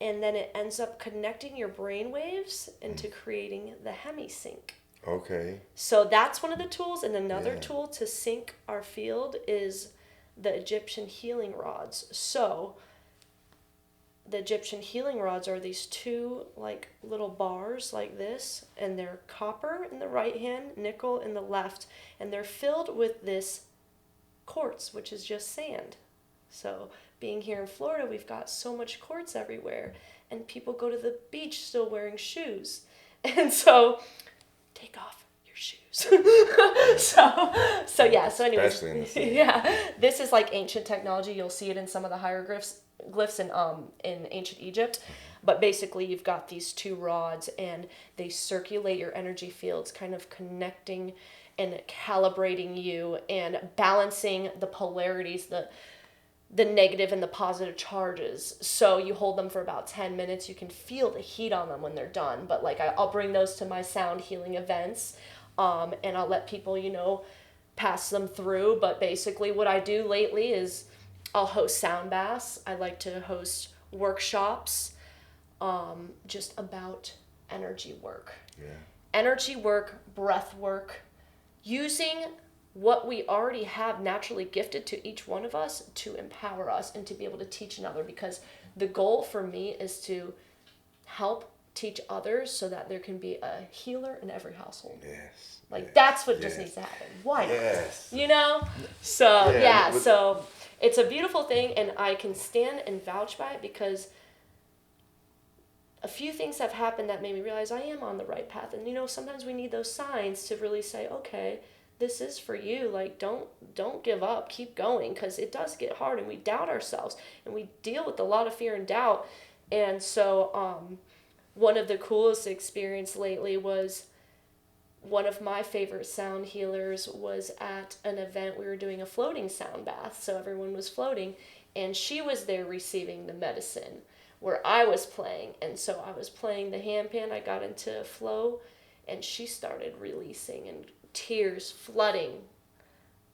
and then it ends up connecting your brain waves into creating the hemisync. Okay. So that's one of the tools. And another tool to sync our field is the Egyptian healing rods. So the Egyptian healing rods are these two like little bars like this, and they're copper in the right hand, nickel in the left, and they're filled with this quartz, which is just sand. So being here in Florida, we've got so much quartz everywhere, and people go to the beach still wearing shoes. And so take off your shoes. So anyways, especially in the sea. yeah, this is like ancient technology. You'll see it in some of the hieroglyphs in ancient Egypt. But basically you've got these two rods, and they circulate your energy fields, kind of connecting and calibrating you and balancing the polarities, the negative and the positive charges. So you hold them for about 10 minutes. You can feel the heat on them when they're done. But like I'll bring those to my sound healing events, and I'll let people, pass them through. But basically what I do lately is I'll host sound baths. I like to host workshops, just about energy work. Yeah. Energy work, breath work, using what we already have naturally gifted to each one of us to empower us and to be able to teach another, because the goal for me is to help teach others so that there can be a healer in every household. Yes. That's what just needs to happen. Why not? Yes. So so it's a beautiful thing, and I can stand and vouch by it because a few things have happened that made me realize I am on the right path. And sometimes we need those signs to really say, okay, this is for you. Like, don't give up, keep going, because it does get hard and we doubt ourselves and we deal with a lot of fear and doubt. And so one of the coolest experience lately was one of my favorite sound healers was at an event. We were doing a floating sound bath, so everyone was floating, and she was there receiving the medicine where I was playing. And so I was playing the handpan, I got into flow, and she started releasing and tears flooding,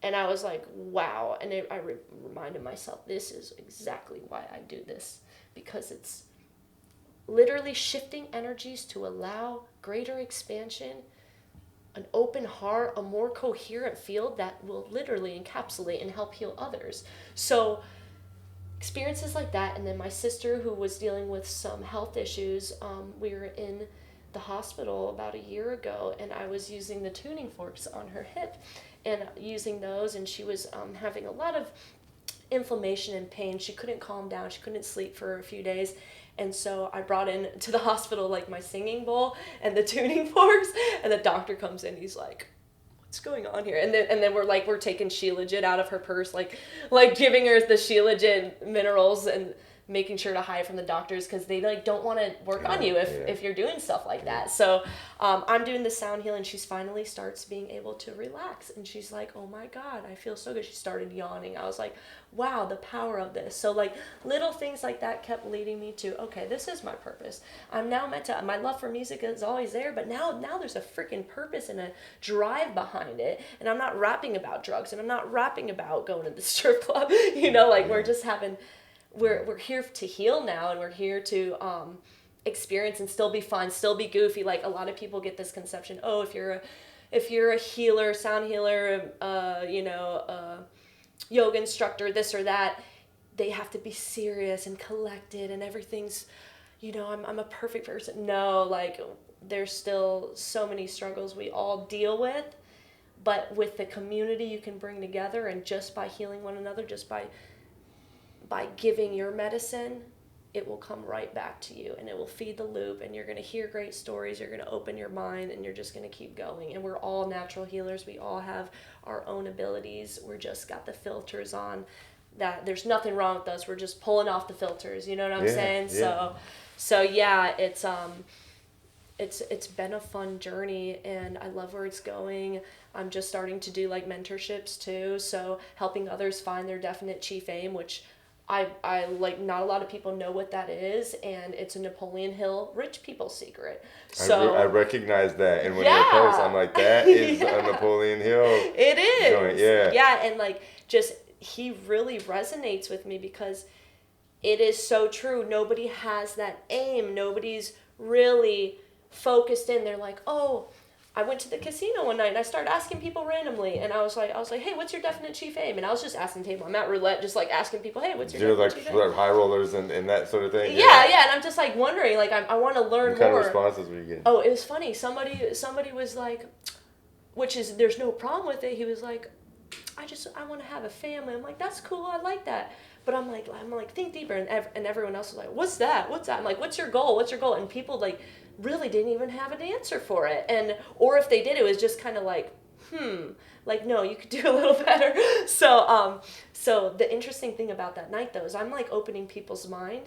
and I was like, wow. And I reminded myself, this is exactly why I do this, because it's literally shifting energies to allow greater expansion, an open heart, a more coherent field that will literally encapsulate and help heal others. So experiences like that. And then my sister, who was dealing with some health issues, we were in the hospital about a year ago, and I was using the tuning forks on her hip and using those, and she was having a lot of inflammation and pain. She couldn't calm down. She couldn't sleep for a few days. And so I brought in to the hospital like my singing bowl and the tuning forks, and the doctor comes in, he's like, what's going on here? And then we're taking Shilajit out of her purse, like giving her the Shilajit minerals and making sure to hide from the doctors, because they don't want to work on you if you're doing stuff like that. So I'm doing the sound healing. She's finally starts being able to relax, and she's like, oh my God, I feel so good. She started yawning. I was like, wow, the power of this. So little things like that kept leading me to, okay, this is my purpose. I'm now meant to, my love for music is always there, but now there's a freaking purpose and a drive behind it. And I'm not rapping about drugs, and I'm not rapping about going to the strip club, we're just having, we're here to heal now, and we're here to experience and still be fun, still be goofy. Like, a lot of people get this conception, oh, if you're a healer, sound healer, yoga instructor, this or that, they have to be serious and collected and everything's, I'm a perfect person. No, there's still so many struggles we all deal with, but with the community you can bring together, and just by healing one another, just by giving your medicine, it will come right back to you, and it will feed the loop, and you're going to hear great stories, you're going to open your mind, and you're just going to keep going. And we're all natural healers. We all have our own abilities. We're just got the filters on. That there's nothing wrong with us. We're just pulling off the filters. You know what I'm saying? Yeah. So yeah, it's been a fun journey, and I love where it's going. I'm just starting to do like mentorships too, so helping others find their definite chief aim, which I like. Not a lot of people know what that is, and it's a Napoleon Hill rich people secret. So I recognize that, and when you post, I'm like, that is a Napoleon Hill. It is. Joint. Yeah. Yeah, and like just he really resonates with me because it is so true. Nobody has that aim. Nobody's really focused in. They're like, oh, I went to the casino one night and I started asking people randomly, and I was like, hey, what's your definite chief aim? And I was just asking table. I'm at roulette, just like asking people, hey, what's your definite chief aim? Like high rollers and that sort of thing. Yeah, and I'm just like wondering, like I want to learn what more. What kind of responses were you getting? Oh, it was funny. Somebody was like, which is there's no problem with it. He was like, I want to have a family. I'm like, that's cool. I like that. But I'm like, think deeper. And everyone else was like, what's that? I'm like, what's your goal? And people like really didn't even have an answer for it. Or if they did, it was just kind of like, like, no, you could do a little better. So the interesting thing about that night though is I'm like opening people's mind,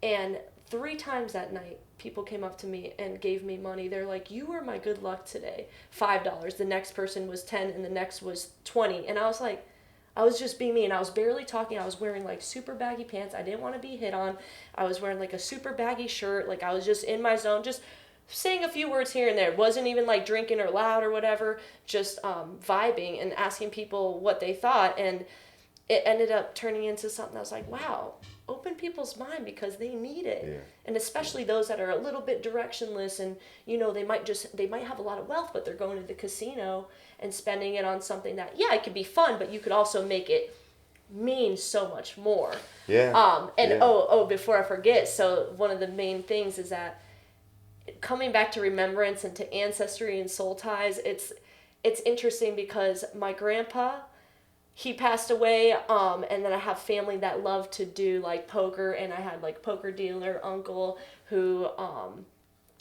and 3 times that night, people came up to me and gave me money. They're like, you were my good luck today. $5. The next person was 10, and the next was 20. And I was like, I was just being me, and I was barely talking. I was wearing like super baggy pants. I didn't want to be hit on. I was wearing like a super baggy shirt. Like I was just in my zone, just saying a few words here and there. It wasn't even like drinking or loud or whatever, just vibing and asking people what they thought. And it ended up turning into something that was like, wow, open people's mind because they need it. Yeah. And especially those that are a little bit directionless, and they might have a lot of wealth, but they're going to the casino and spending it on something that, yeah, it could be fun, but you could also make it mean so much more. Yeah. Before I forget, so one of the main things is that coming back to remembrance and to ancestry and soul ties, it's interesting because my grandpa, he passed away, and then I have family that love to do like poker, and I had like poker dealer uncle who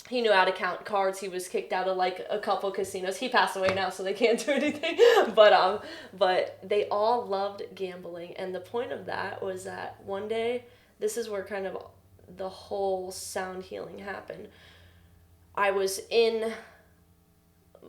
he knew how to count cards. He was kicked out of like a couple casinos. He passed away now, so they can't do anything. But they all loved gambling, and the point of that was that one day, this is where kind of the whole sound healing happened. I was in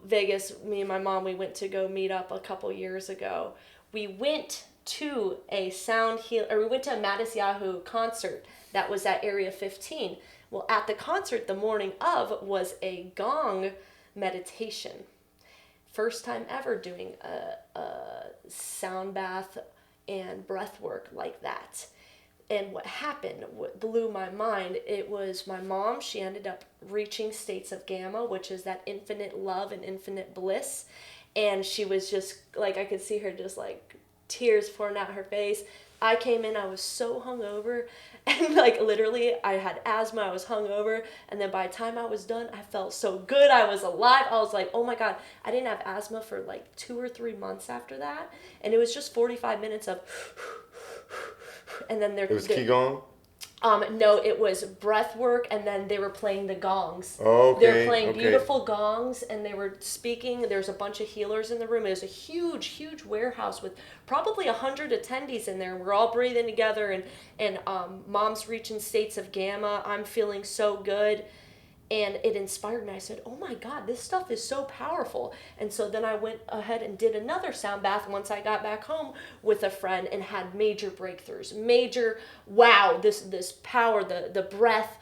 Vegas. Me and my mom, we went to go meet up a couple years ago. We went to a we went to a Matisyahu concert that was at Area 15. Well, at the concert the morning of was a gong meditation. First time ever doing a sound bath and breath work like that. And what happened, what blew my mind, it was my mom, she ended up reaching states of gamma, which is that infinite love and infinite bliss. And she was just, like, I could see her just, like, tears pouring out her face. I came in, I was so hungover, and, like, literally, I had asthma, I was hungover, and then by the time I was done, I felt so good, I was alive. I was like, oh my God, I didn't have asthma for, like, 2 or 3 months after that, and it was just 45 minutes of, and then there... It was Qigong? No, it was breath work, and then they were playing the gongs. Oh, okay. They were playing beautiful gongs, and they were speaking. There's a bunch of healers in the room. It was a huge, huge warehouse with probably 100 attendees in there. We're all breathing together, and mom's reaching states of gamma. I'm feeling so good. And it inspired me. I said, oh my God, this stuff is so powerful. And so then I went ahead and did another sound bath once I got back home with a friend and had major breakthroughs. Wow, this power, the breath,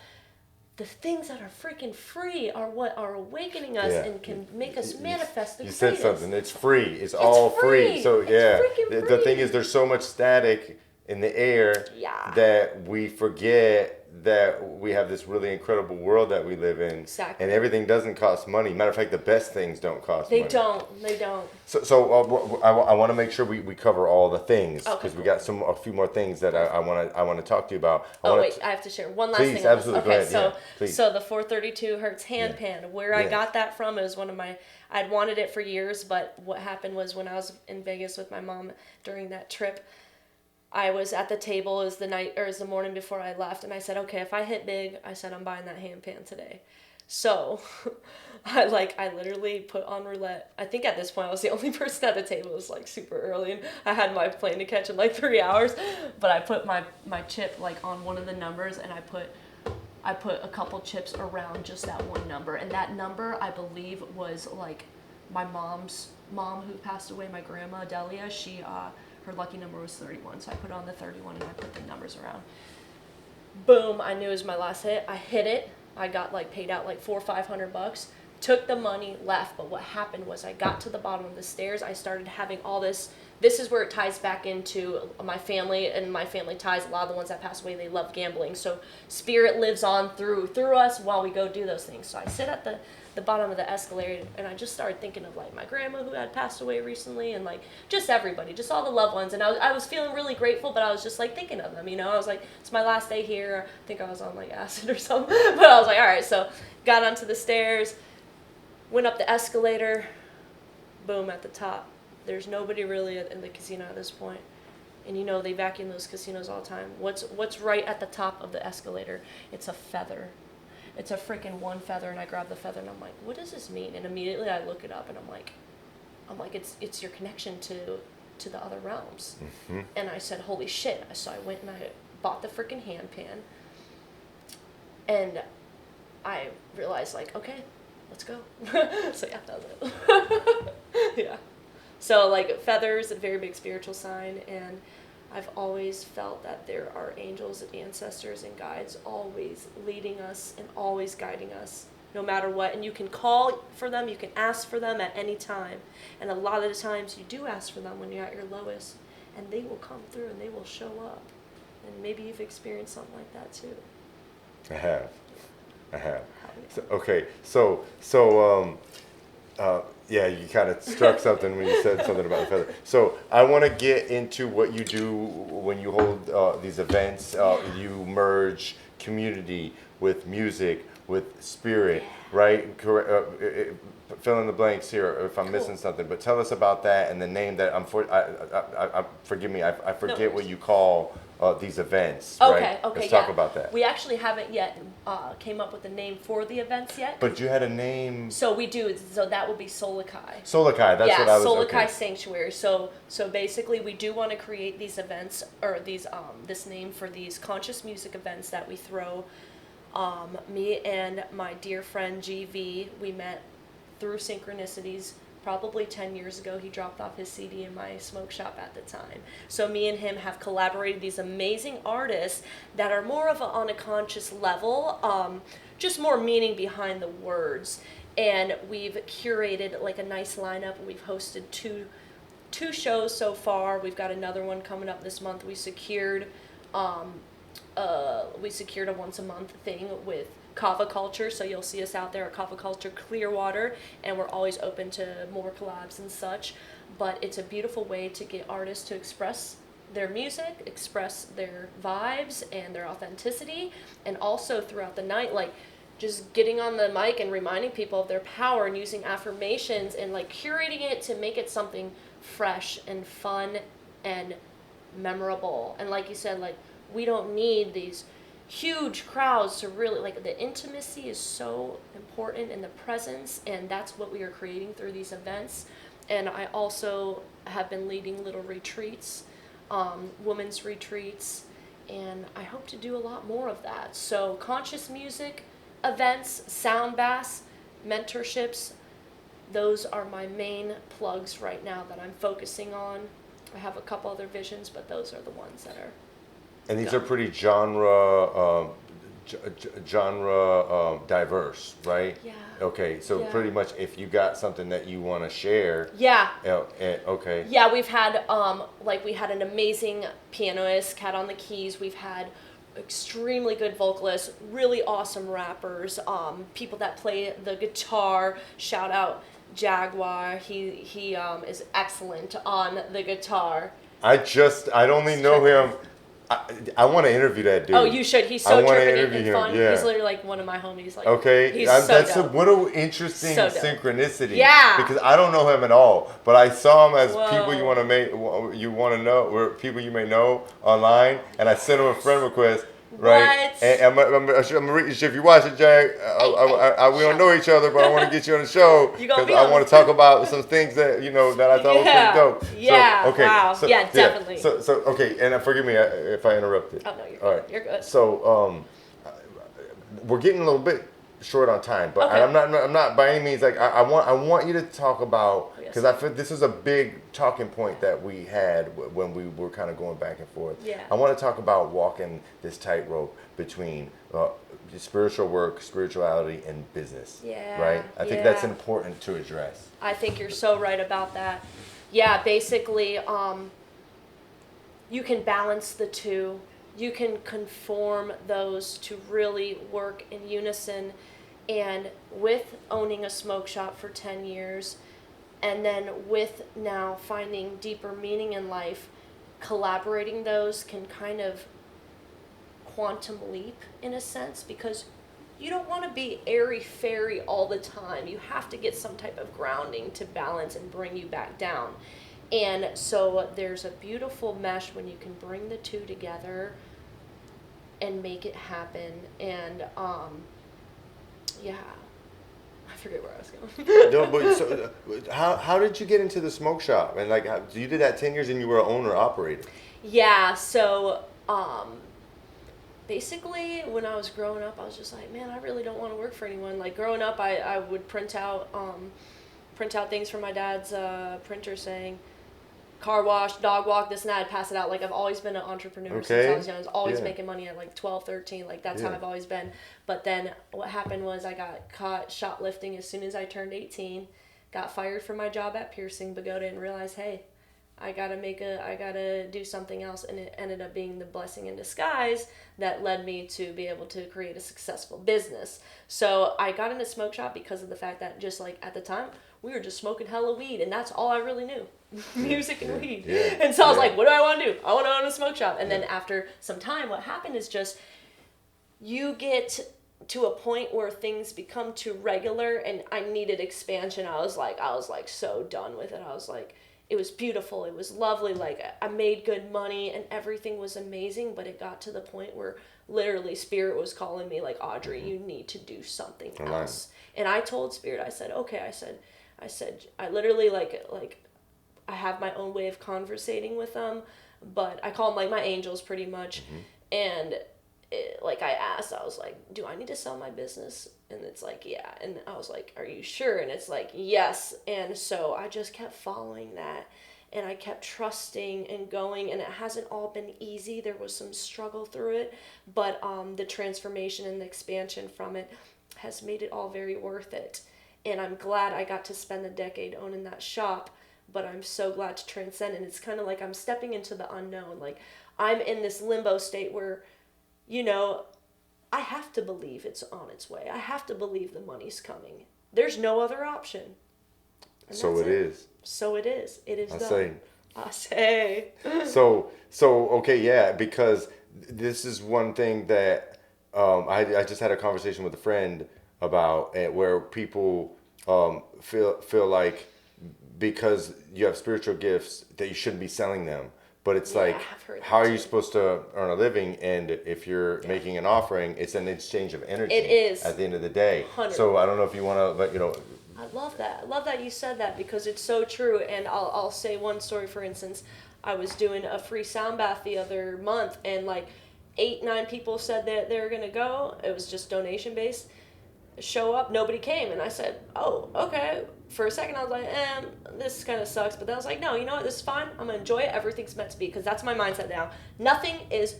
the things that are freaking free are what are awakening us and can make us manifest the greatest. You said something, it's free. It's all free. So it's freaking free. The thing is there's so much static in the air Yeah. that we forget that we have this really incredible world that we live in. Exactly. And everything doesn't cost money. Matter of fact, the best things don't cost money. They don't. So I want to make sure we cover all the things, because we got a few more things that I want to talk to you about. I have to share one last thing. Please, absolutely. Okay, go ahead. Please. So the 432 hertz handpan, where I got that from is I'd wanted it for years, but what happened was when I was in Vegas with my mom during that trip, I was at the table as the morning before I left, and I said, okay, if I hit big, I said I'm buying that handpan today. So I literally put on roulette. I think at this point I was the only person at the table. It was like super early, and I had my plane to catch in like 3 hours. But I put my chip like on one of the numbers, and I put a couple chips around just that one number. And that number, I believe, was like my mom's mom who passed away, my grandma Delia. Her lucky number was 31, so I put on the 31 and I put the numbers around. Boom! I knew it was my last hit. I hit it. I got paid out like $400 or $500. Took the money, left. But what happened was I got to the bottom of the stairs. I started having all this. This is where it ties back into my family, and my family ties. A lot of the ones that passed away, they love gambling. So spirit lives on through us while we go do those things. So I sit at the bottom of the escalator, and I just started thinking of like my grandma who had passed away recently, and like just everybody, just all the loved ones. And I was feeling really grateful, but I was just like thinking of them, I was like, it's my last day here. I think I was on like acid or something, but I was like, all right. So got onto the stairs, went up the escalator, boom, at the top. There's nobody really in the casino at this point. And they vacuum those casinos all the time. What's right at the top of the escalator? It's a feather. It's a freaking one feather, and I grab the feather, and I'm like, what does this mean? And immediately I look it up, and I'm like, it's your connection to the other realms. Mm-hmm. And I said, holy shit. So I went and I bought the freaking handpan, and I realized like, okay, let's go. So yeah, that was it. Yeah. So like feathers, a very big spiritual sign, and I've always felt that there are angels and ancestors and guides always leading us and always guiding us, no matter what. And you can call for them, you can ask for them at any time. And a lot of the times you do ask for them when you're at your lowest, and they will come through and they will show up. And maybe you've experienced something like that too. I have. Yeah, you kind of struck something when you said something about the feather. So I want to get into what you do when you hold these events. You merge community with music, with spirit, right? Fill in the blanks here if I'm missing something. But tell us about that and the name that forgive me, I forget what you call these events. Okay, right? Let's talk about that. We actually haven't yet came up with a name for the events yet. But you had a name. So we do. So that would be Solakai. Solakai. That's what I was. Solakai Sanctuary. So basically, we do want to create these events or these this name for these conscious music events that we throw. Me and my dear friend GV, we met through synchronicities. Probably 10 years ago, he dropped off his CD in my smoke shop at the time. So me and him have collaborated these amazing artists that are more of on a conscious level, just more meaning behind the words. And we've curated like a nice lineup. We've hosted two shows so far. We've got another one coming up this month. We secured a once a month thing with Kava Culture, so you'll see us out there at Kava Culture Clearwater, and we're always open to more collabs and such. But it's a beautiful way to get artists to express their music, express their vibes and their authenticity, and also throughout the night, like just getting on the mic and reminding people of their power and using affirmations and like curating it to make it something fresh and fun and memorable. And like you said, like we don't need these huge crowds to really, like, the intimacy is so important in the presence, and that's what we are creating through these events. And I also have been leading little retreats, women's retreats, and I hope to do a lot more of that. So conscious music events, sound baths, mentorships, those are my main plugs right now that I'm focusing on. I have a couple other visions, but those are the ones that are. And these are pretty genre genre diverse, right? Yeah. Okay, so Yeah. pretty much if you got something that you want to share. Yeah. Okay. Yeah, we've had we had an amazing pianist, Cat on the keys. We've had extremely good vocalists, really awesome rappers, people that play the guitar. Shout out Jaguar. He is excellent on the guitar. I only know him. I want to interview that dude. Oh, you should. He's so tripping and fun. Yeah. He's literally like one of my homies. Like, okay, he's so dope. What an interesting So dope. synchronicity. Yeah. Because I don't know him at all, but I saw him as Whoa. people you want to know, or people you may know online, and I sent him a friend request. Right, What? and if you watch it, Jack, we don't know each other, but I want to get you on the show because I want to talk about some things that that I thought was pretty dope. Yeah. So, okay. Wow. So, yeah, definitely. So okay, and forgive me if I interrupted. Oh no, you're all good. right. You're good. So we're getting a little bit short on time, but Okay. I'm not by any means like I want you to talk about, because I feel this is a big talking point that we had when we were kind of going back and forth. Yeah. I want to talk about walking this tightrope between spiritual work, spirituality, and business. Yeah. Right. I think that's important to address. I think you're so right about that. Yeah, basically, you can balance the two. You can conform those to really work in unison. And with owning a smoke shop for 10 years, and then with now finding deeper meaning in life, collaborating those can kind of quantum leap in a sense, because you don't want to be airy-fairy all the time. You have to get some type of grounding to balance and bring you back down. And so there's a beautiful mesh when you can bring the two together and make it happen. And yeah, I forget where I was going. No, but so, how did you get into the smoke shop? And like, you did that 10 years and you were an owner operator. Yeah, so basically when I was growing up, I was just like, man, I really don't want to work for anyone. Like growing up, I would print out things from my dad's printer saying car wash, dog walk, this and that. I'd pass it out. Like I've always been an entrepreneur since I was young. I was always making money at like 12, 13. Like that's how I've always been. But then what happened was I got caught shoplifting as soon as I turned 18. Got fired from my job at Piercing Pagoda and realized, hey, I gotta do something else. And it ended up being the blessing in disguise that led me to be able to create a successful business. So I got into smoke shop because of the fact that just like at the time, we were just smoking hella weed, and that's all I really knew. Music and weed. Yeah. And so I was like, what do I want to do? I want to own a smoke shop. And then after some time, what happened is just you get to a point where things become too regular, and I needed expansion. I was like so done with it. I was like, it was beautiful. It was lovely. Like I made good money and everything was amazing, but it got to the point where literally Spirit was calling me like, Audrey, you need to do something else. And I told Spirit, I said, okay, I said, I literally like I have my own way of conversating with them, but I call them like my angels pretty much. And like I asked, I was like, do I need to sell my business? And it's like, yeah. And I was like, are you sure? And it's like, yes. And so I just kept following that, and I kept trusting and going, and it hasn't all been easy. There was some struggle through it, but the transformation and the expansion from it has made it all very worth it. And I'm glad I got to spend a decade owning that shop, but I'm so glad to transcend. And it's kind of like I'm stepping into the unknown. Like I'm in this limbo state where, I have to believe it's on its way. I have to believe the money's coming. There's no other option. And So it is. So it is. It is I done. Say. So okay, yeah, because this is one thing that I just had a conversation with a friend about, where people feel like because you have spiritual gifts that you shouldn't be selling them. But it's like, how are you supposed to earn a living? And if you're making an offering, it's an exchange of energy. It is. At the end of the day. 100%. So I don't know if you want to, I love that. I love that you said that, because it's so true. And I'll say one story, for instance. I was doing a free sound bath the other month, and like 8-9 people said that they were going to go. It was just donation based. Show up, nobody came. And I said, oh, okay. For a second I was like, this kind of sucks. But then I was like, no, you know what, this is fine. I'm going to enjoy it. Everything's meant to be, because that's my mindset now. Nothing is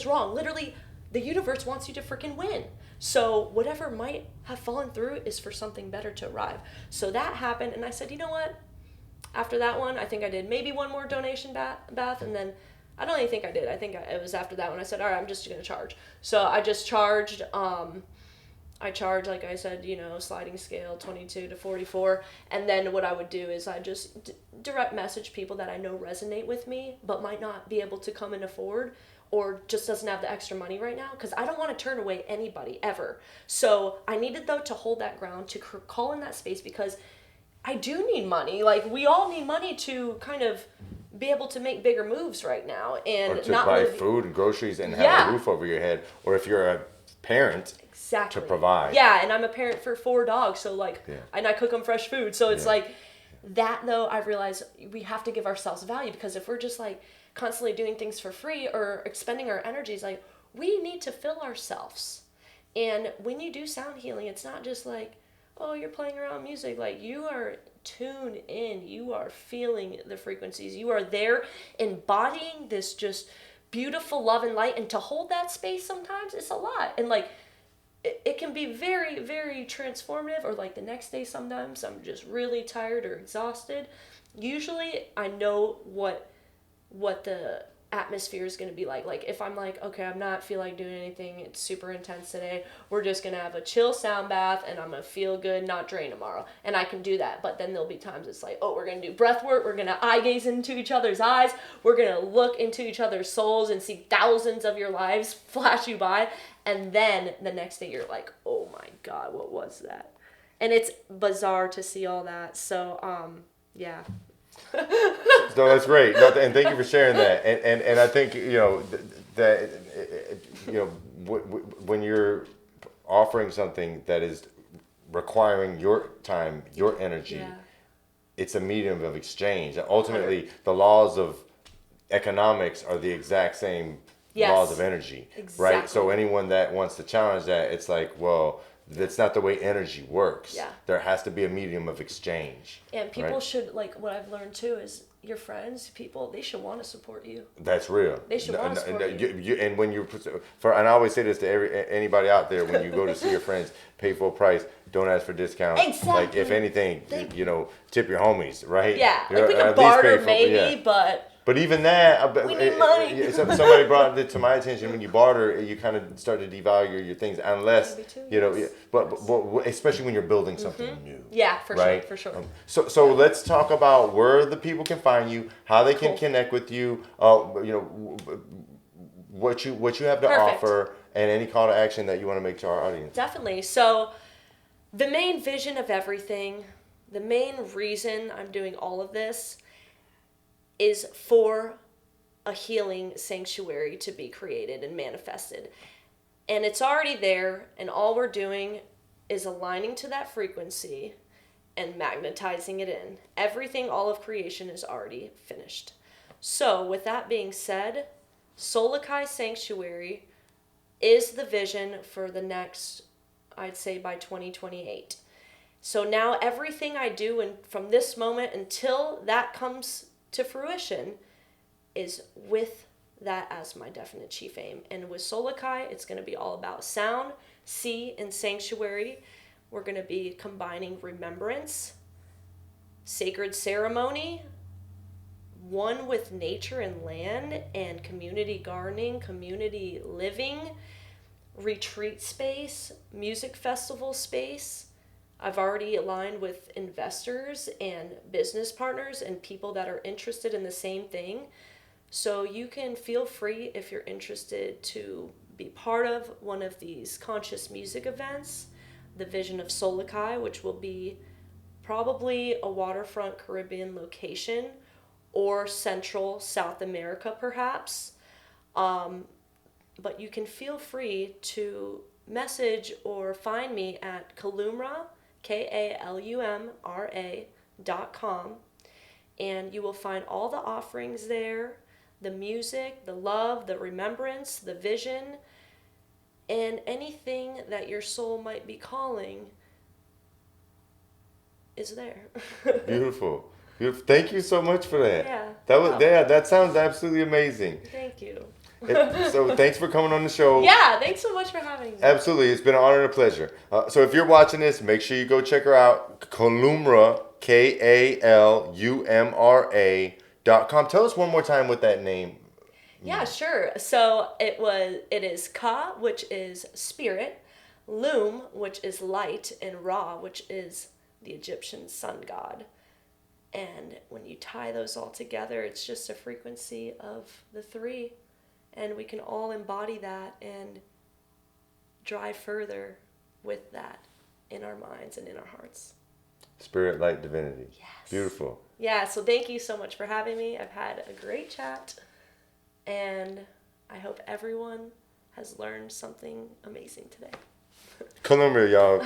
wrong. Literally, the universe wants you to freaking win. So whatever might have fallen through is for something better to arrive. So that happened, and I said, you know what? After that one, I think I did maybe one more donation bath, and then I don't even think I did. I think it was after that one I said, all right, I'm just going to charge. So I just charged, I charge, like I said, sliding scale 22 to 44. And then what I would do is I just direct message people that I know resonate with me, but might not be able to come and afford, or just doesn't have the extra money right now, because I don't want to turn away anybody ever. So I needed, though, to hold that ground, to call in that space, because I do need money. Like, we all need money to kind of be able to make bigger moves right now. And or to not buy really food and groceries and have a roof over your head. Or if you're a parent, to provide. Yeah, and I'm a parent for 4 dogs, so and I cook them fresh food. So it's that, though, I realize we have to give ourselves value, because if we're just constantly doing things for free or expending our energies, we need to fill ourselves. And when you do sound healing, it's not just oh, you're playing around music. You are tuned in. You are feeling the frequencies. You are there embodying this just beautiful love and light. And to hold that space sometimes, it's a lot. And it can be very, very transformative. Or the next day, sometimes I'm just really tired or exhausted. Usually I know what the atmosphere is going to be like. If I'm okay, I'm not feel like doing anything, it's super intense today, we're just going to have a chill sound bath and I'm going to feel good, not drain tomorrow. And I can do that. But then there'll be times it's we're going to do breath work, we're going to eye gaze into each other's eyes, we're going to look into each other's souls and see thousands of your lives flash you by. And then the next day you're oh my God, what was that? And it's bizarre to see all that. So, yeah. So that's great. No, and thank you for sharing that. And I think, that, when you're offering something that is requiring your time, your energy, it's a medium of exchange. Ultimately, the laws of economics are the exact same laws of energy, right? So anyone that wants to challenge that, it's that's not the way energy works. Yeah. There has to be a medium of exchange. And people should, what I've learned too is your friends, people, they should want to support you. That's real. They should want to support you. And when and I always say this to anybody out there, when you go to see your friends, pay full price, don't ask for discounts. Exactly. If anything, tip your homies, right? Yeah, we can barter maybe, But even that, we need money. Somebody brought it to my attention. When you barter, you kind of start to devalue your things, unless but especially when you're building something new. Yeah, for sure. So let's talk about where the people can find you, how they can connect with you. What you have to offer, and any call to action that you want to make to our audience. Definitely. So the main vision of everything, the main reason I'm doing all of this, is for a healing sanctuary to be created and manifested. And it's already there, and all we're doing is aligning to that frequency and magnetizing it in. Everything, all of creation is already finished. So with that being said, Solakai Sanctuary is the vision for the next, I'd say by 2028. So now everything I do, and from this moment until that comes to fruition, is with that as my definite chief aim. And with Solakai, it's going to be all about sound, sea, and sanctuary. We're going to be combining remembrance, sacred ceremony, one with nature and land, and community gardening, community living, retreat space, music festival space. I've already aligned with investors and business partners and people that are interested in the same thing. So you can feel free, if you're interested, to be part of one of these conscious music events, the Vision of Solakai, which will be probably a waterfront Caribbean location or Central South America perhaps. But you can feel free to message or find me at Kalumra, KALUMRA.com, and you will find all the offerings there, the music, the love, the remembrance, the vision, and anything that your soul might be calling is there. Beautiful. Thank you so much for that. Yeah. That sounds absolutely amazing. Thank you. So thanks for coming on the show. Yeah, thanks so much for having me. Absolutely. It's been an honor and a pleasure. So if you're watching this, make sure you go check her out. Kalumra, Kalumra.com. Tell us one more time what that name. Yeah, sure. So it is Ka, which is spirit, Lum, which is light, and Ra, which is the Egyptian sun god. And when you tie those all together, it's just a frequency of the three. And we can all embody that and drive further with that in our minds and in our hearts. Spirit, light, divinity. Yes. Beautiful. Yeah, so thank you so much for having me. I've had a great chat. And I hope everyone has learned something amazing today. Kalumra, y'all.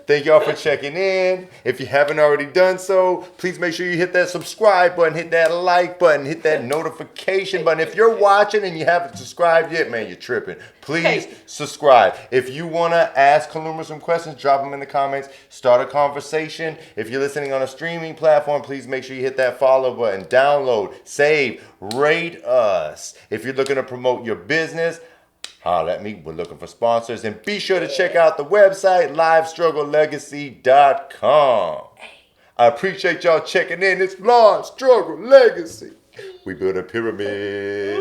Thank y'all for checking in. If you haven't already done so, please make sure you hit that subscribe button, hit that like button, hit that notification button. If you're watching and you haven't subscribed yet, man, you're tripping. Please subscribe. If you want to ask Kalumra some questions, drop them in the comments. Start a conversation. If you're listening on a streaming platform, please make sure you hit that follow button. Download, save, rate us. If you're looking to promote your business, holler at me. We're looking for sponsors. And be sure to check out the website, livestrugglelegacy.com. I appreciate y'all checking in. It's Live Struggle Legacy. We build a pyramid.